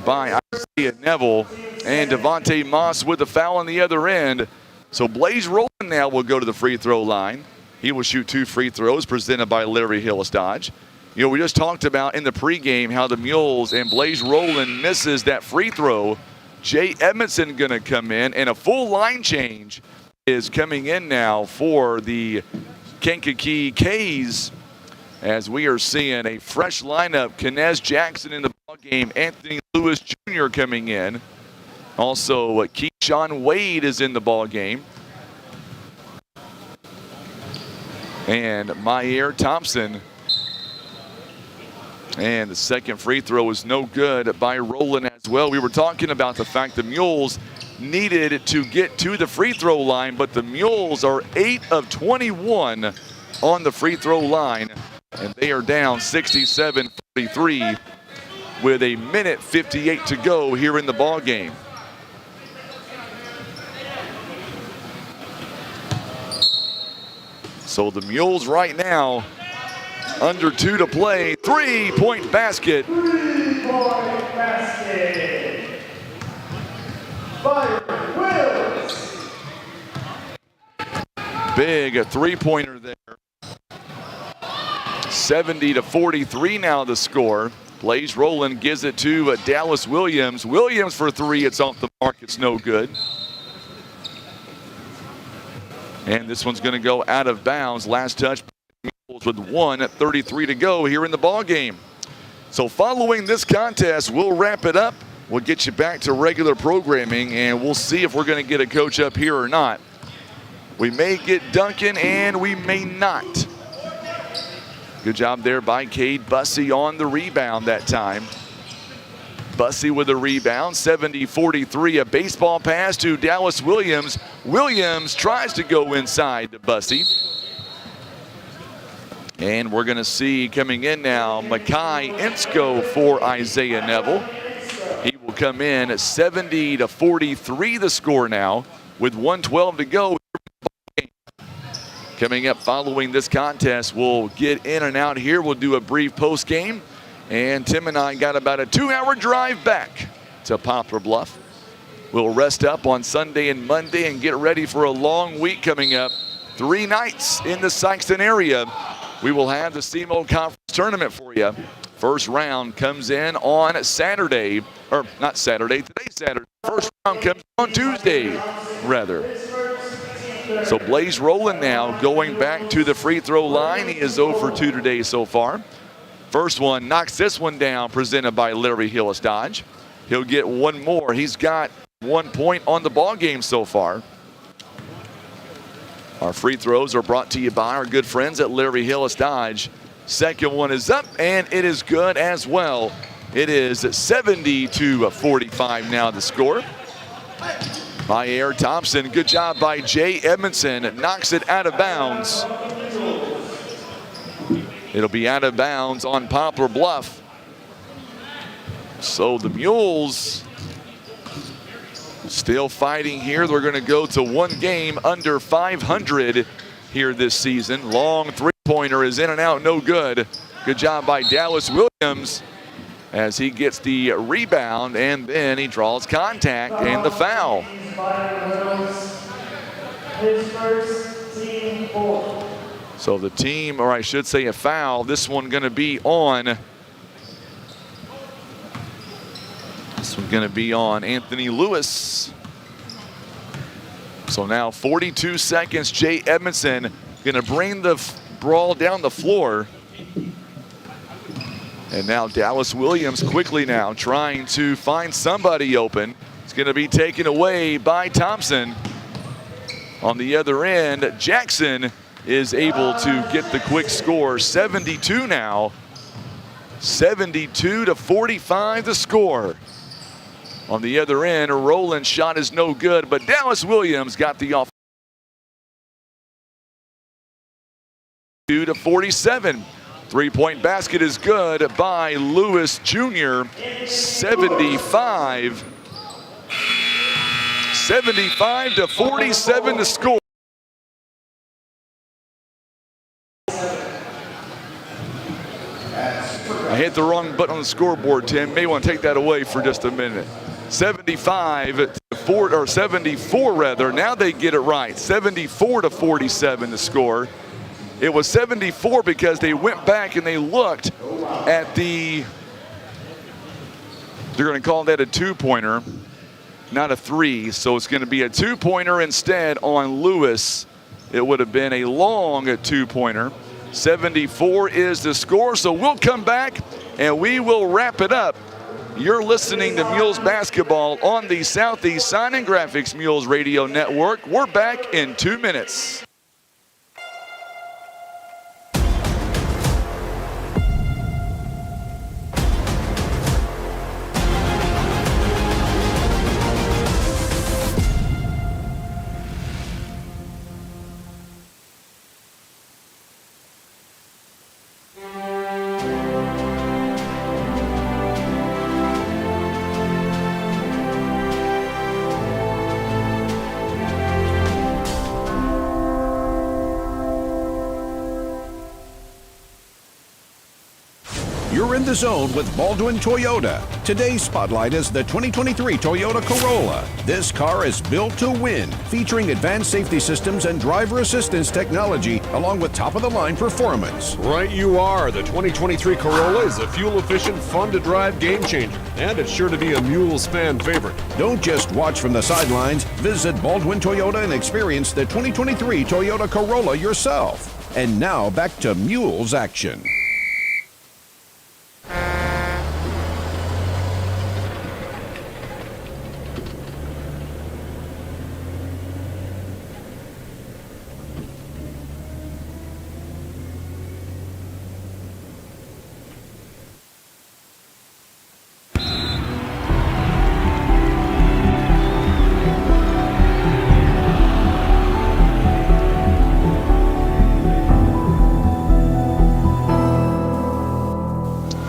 Isaiah Neville, and Devontae Moss with the foul on the other end. So Blaze Rowland now will go to the free throw line. He will shoot 2 free throws presented by Larry Hillis Dodge. You know, we just talked about in the pregame how the Mules and Blaze Rowland misses that free throw. Jay Edmondson going to come in, and a full line change is coming in now for the Kankakee K's, as we are seeing a fresh lineup. Kennez Jackson in the ball game. Anthony Lewis Jr. coming in. Also, Keyshawn Wade is in the ball game. And Myer Thompson. And the second free throw is no good by Rowland as well. We were talking about the fact the Mules needed to get to the free throw line, but the Mules are 8 of 21 on the free throw line, and they are down 67-43 with a minute 58 to go here in the ball game. So the Mules right now under 2 to play. 3-point basket. 3-point basket. Big three-pointer there. 70-43 now the score. Blaze Rowland gives it to Dallas Williams. Williams for 3. It's off the mark. It's no good. And this one's going to go out of bounds. Last touch with 1:33 to go here in the ball game. So following this contest, we'll wrap it up. We'll get you back to regular programming, and we'll see if we're going to get a coach up here or not. We may get Duncan, and we may not. Good job there by Cade Bussey on the rebound that time. Bussey with a rebound, 70-43, a baseball pass to Dallas Williams. Williams tries to go inside to Bussey. And we're going to see coming in now, Makai Ensko for Isaiah Neville. He will come in at 70-43 the score now with 1:12 to go. Coming up following this contest, we'll get in and out here. We'll do a brief post game. And Tim and I got about a 2-hour drive back to Poplar Bluff. We'll rest up on Sunday and Monday and get ready for a long week coming up. 3 nights in the Sikeston area. We will have the SEMO Conference Tournament for you. First round comes in on Saturday, or not Saturday, today's Saturday. First round comes on Tuesday, rather. So Blaze Rowland now going back to the free throw line. He is 0 for 2 today so far. First one knocks this one down, presented by Larry Hillis Dodge. He'll get one more. He's got 1 point on the ball game so far. Our free throws are brought to you by our good friends at Larry Hillis Dodge. Second one is up, and it is good as well. It is 70-45 now the score. By Air Thompson, good job by Jay Edmondson, knocks it out of bounds. It'll be out of bounds on Poplar Bluff. So the Mules still fighting here. They're going to go to 1 game under 500 here this season. Long three-pointer is in and out, no good. Good job by Dallas Williams as he gets the rebound, and then he draws contact and the foul. So the team, or I should say a foul, this one going to be on. This one's going to be on Anthony Lewis. So now 42 seconds. Jay Edmondson going to bring the ball down the floor. And now Dallas Williams quickly now trying to find somebody open. It's going to be taken away by Thompson. On the other end, Jackson is able to get the quick score. 72 now. 72-45 the score. On the other end, Rowland's shot is no good, but Dallas Williams got the off. 2-47. Three-point basket is good by Lewis Jr. 75-47 to score. I hit the wrong button on the scoreboard, Tim. May want to take that away for just a minute. 74 rather. Now they get it right. 74-47 to score. It was 74 because they went back and they looked at the, they're going to call that a two-pointer, not a three. So it's going to be a two-pointer instead on Lewis. It would have been a long two-pointer. 74 is the score. So we'll come back and we will wrap it up. You're listening to Mules basketball on the Southeast Sign and Graphics Mules Radio Network. We're back in 2 minutes. in the zone with Baldwin Toyota. Today's spotlight is the 2023 Toyota Corolla. This car is built to win, featuring advanced safety systems and driver assistance technology, along with top-of-the-line performance. Right you are. The 2023 Corolla is a fuel-efficient, fun-to-drive game changer, and it's sure to be a Mules fan favorite. Don't just watch from the sidelines. Visit Baldwin Toyota and experience the 2023 Toyota Corolla yourself. And now back to Mules action.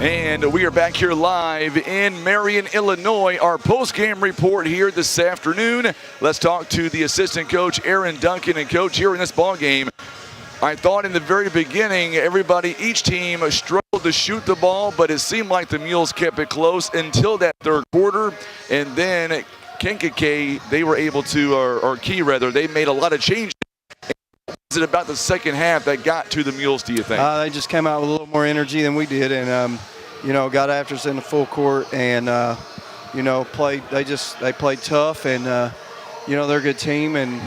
And we are back here live in Marion, Illinois. Our post-game report here this afternoon. Let's talk to the assistant coach, Aaron Duncan. And coach, here in this ball game, I thought in the very beginning, each team struggled to shoot the ball, but it seemed like the Mules kept it close until that third quarter. And then Kankakee, they were able to, or Key rather, they made a lot of changes. Is it about the second half that got to the Mules, do you think? They just came out with a little more energy than we did, and got after us in the full court, and they played tough, and they're a good team, and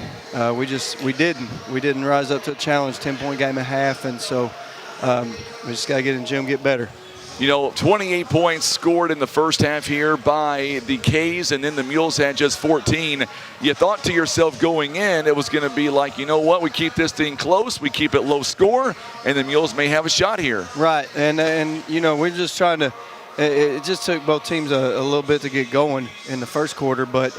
we didn't rise up to the challenge. 10-point game at half, and so we just got to get in the gym, get better. 28 points scored in the first half here by the K's, and then the Mules had just 14. You thought to yourself going in, it was going to be like, you know what, we keep this thing close, we keep it low score, and the Mules may have a shot here. Right, and we're just trying to, it just took both teams a little bit to get going in the first quarter, but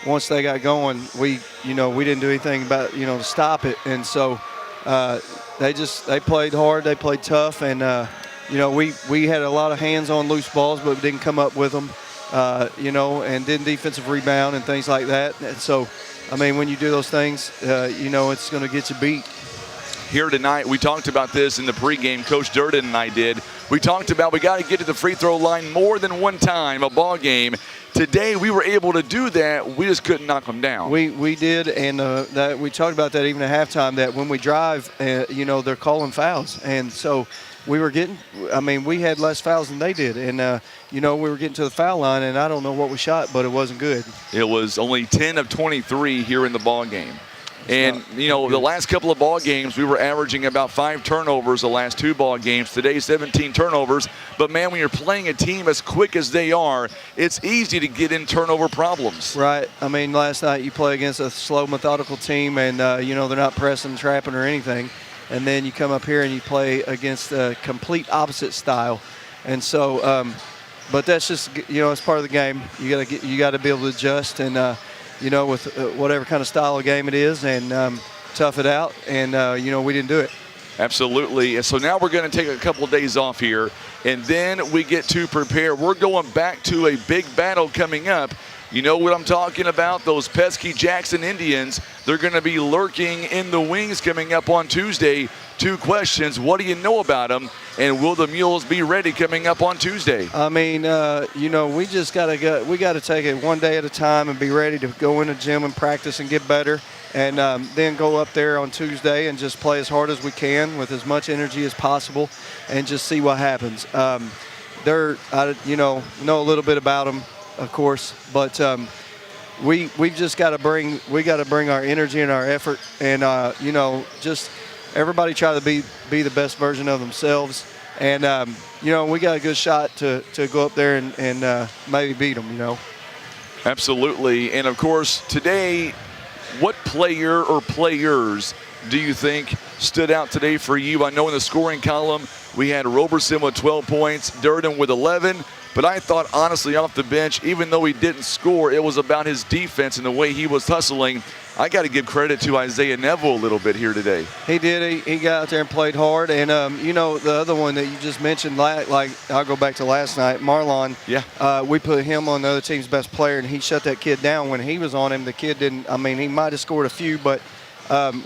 once they got going, we didn't do anything about, to stop it, and so they played hard, they played tough, and we had a lot of hands on loose balls, but we didn't come up with them, and didn't defensive rebound and things like that. And so, when you do those things, it's going to get you beat. Here tonight, we talked about this in the pregame. Coach Durden and I did. We talked about we got to get to the free throw line more than one time a ball game. Today, we were able to do that. We just couldn't knock them down. We did, and that we talked about that even at halftime, that when we drive, they're calling fouls. And so we had less fouls than they did. And, we were getting to the foul line, and I don't know what we shot, but it wasn't good. It was only 10 of 23 here in the ball game. And, the last couple of ball games, we were averaging about 5 turnovers the last 2 ball games. Today, 17 turnovers. But, man, when you're playing a team as quick as they are, it's easy to get in turnover problems. Right. Last night you play against a slow, methodical team, and, they're not pressing, trapping, or anything. And then you come up here and you play against a complete opposite style. And so, but that's just, it's part of the game. You got to be able to adjust and, with whatever kind of style of game it is, and tough it out. And, we didn't do it. Absolutely. And so now we're going to take a couple of days off here, and then we get to prepare. We're going back to a big battle coming up. You know what I'm talking about? Those pesky Jackson Indians. They're going to be lurking in the wings coming up on Tuesday. 2 questions. What do you know about them? And will the Mules be ready coming up on Tuesday? We just got to go. We got to take it one day at a time and be ready to go in the gym and practice and get better. And then go up there on Tuesday and just play as hard as we can with as much energy as possible and just see what happens. Know a little bit about them, of course, but we've just got to bring our energy and our effort, and just everybody try to be the best version of themselves, and we got a good shot to go up there and maybe beat them. Absolutely. And of course today, what player or players do you think stood out today for you? I know in the scoring column we had Roberson with 12 points, Durden with 11. But I thought, honestly, off the bench, even though he didn't score, it was about his defense and the way he was hustling. I got to give credit to Isaiah Neville a little bit here today. He did. He got out there and played hard. And, the other one that you just mentioned, like I'll go back to last night, Marlon. Yeah. We put him on the other team's best player, and he shut that kid down. When he was on him, the kid didn't. He might have scored a few, but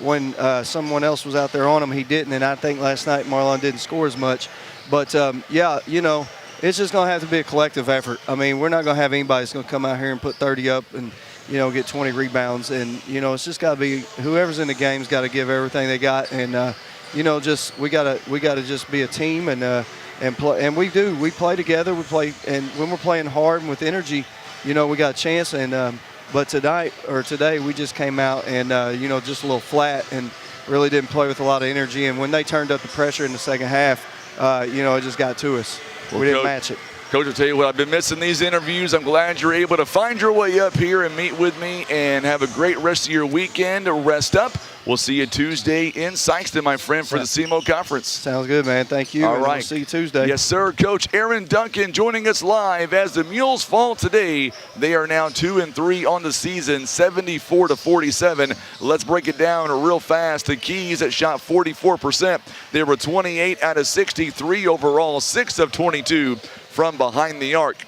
when someone else was out there on him, he didn't. And I think last night Marlon didn't score as much. But, yeah, you know, it's just going to have to be a collective effort. I mean, we're not going to have anybody that's going to come out here and put 30 up and, you know, get 20 rebounds. And, you know, it's just got to be whoever's in the game's got to give everything they got. And, you know, just we got to just be a team and play. And we do. We play together. We play. And when we're playing hard and with energy, you know, we got a chance. And but today we just came out and, you know, just a little flat and really didn't play with a lot of energy. And when they turned up the pressure in the second half, you know, it just got to us. We didn't match it. Coach, I'll tell you what, I've been missing these interviews. I'm glad you're able to find your way up here and meet with me, and have a great rest of your weekend. Rest up. We'll see you Tuesday in Sykeston, my friend, for the CMO Conference. Sounds good, man. Thank you. All right. We'll see you Tuesday. Yes, sir. Coach Aaron Duncan joining us live as the Mules fall today. They are now 2-3 on the season, 74-47. Let's break it down real fast. The Keys that shot 44%. They were 28 out of 63 overall, 6 of 22 from behind the arc.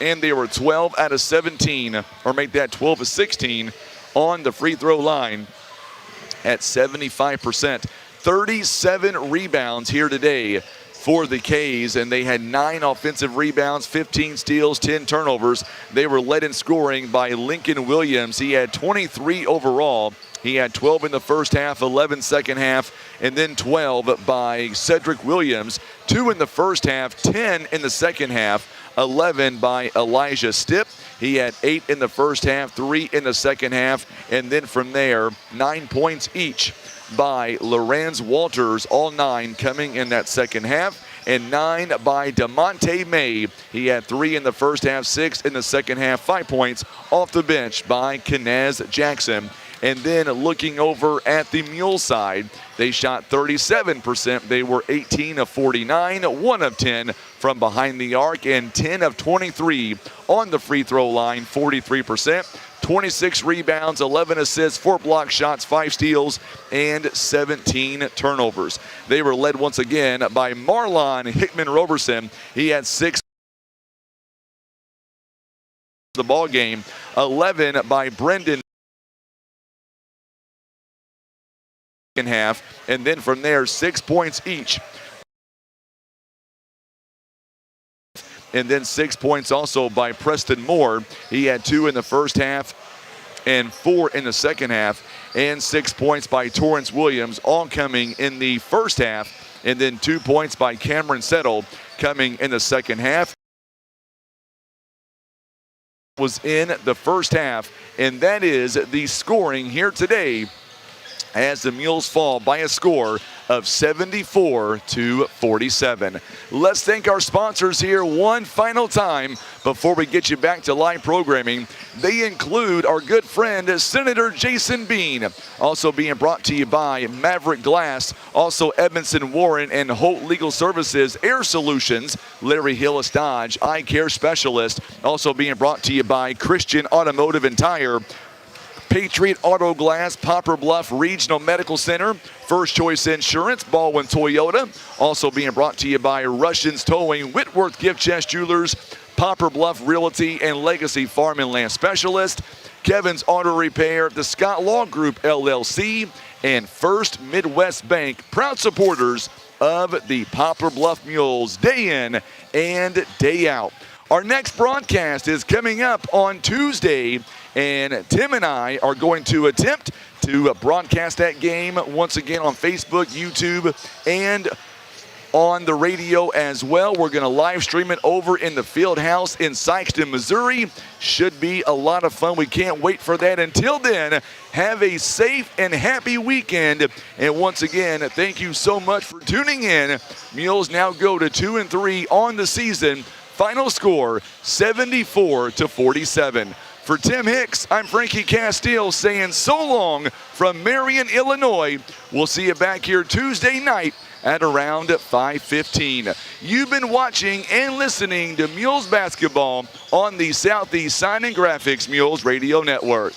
And they were 12 out of 17, or make that 12 of 16 on the free throw line at 75%. 37 rebounds here today for the K's, and they had 9 offensive rebounds, 15 steals, 10 turnovers. They were led in scoring by Lincoln Williams. He had 23 overall. He had 12 in the first half, 11 second half, and then 12 by Cedric Williams. 2 in the first half, 10 in the second half, 11 by Elijah Stipp. He had 8 in the first half, 3 in the second half, and then from there, 9 points each by Lorenz Walters, all 9 coming in that second half, and 9 by DeMonte May. He had 3 in the first half, 6 in the second half, 5 points off the bench by Kenez Jackson. And then looking over at the Mule side, they shot 37%. They were 18 of 49, 1 of 10 from behind the arc, and 10 of 23 on the free throw line, 43%. 26 rebounds, 11 assists, 4 block shots, 5 steals, and 17 turnovers. They were led once again by Marlon Hickman-Roberson. He had 6 the ball game, 11 by Brendan half, and then from there 6 points each. And then 6 points also by Preston Moore. He had 2 in the first half and 4 in the second half, and 6 points by Torrance Williams, all coming in the first half, and then 2 points by Cameron Settle coming in the second half. Was in the first half, and that is the scoring here today as the Mules fall by a score of 74-47. Let's thank our sponsors here one final time before we get you back to live programming. They include our good friend Senator Jason Bean, also being brought to you by Maverick Glass, also Edmondson Warren and Holt Legal Services, Air Solutions, Larry Hillis Dodge, Eye Care Specialist, also being brought to you by Christian Automotive and Tire, Patriot Auto Glass, Poplar Bluff Regional Medical Center, First Choice Insurance, Baldwin Toyota. Also being brought to you by Russians Towing, Whitworth Gift Chest Jewelers, Poplar Bluff Realty and Legacy Farm and Land Specialist, Kevin's Auto Repair, the Scott Law Group LLC, and First Midwest Bank, proud supporters of the Poplar Bluff Mules day in and day out. Our next broadcast is coming up on Tuesday, and Tim and I are going to attempt to broadcast that game once again on Facebook, YouTube, and on the radio as well. We're going to live stream it over in the field house in Sykeston, Missouri. Should be a lot of fun. We can't wait for that. Until then, have a safe and happy weekend. And once again, thank you so much for tuning in. Mules now go to 2-3 on the season. Final score, 74-47. For Tim Hicks, I'm Frankie Castile saying so long from Marion, Illinois. We'll see you back here Tuesday night at around 5:15. You've been watching and listening to Mules basketball on the Southeast Sign and Graphics Mules Radio Network.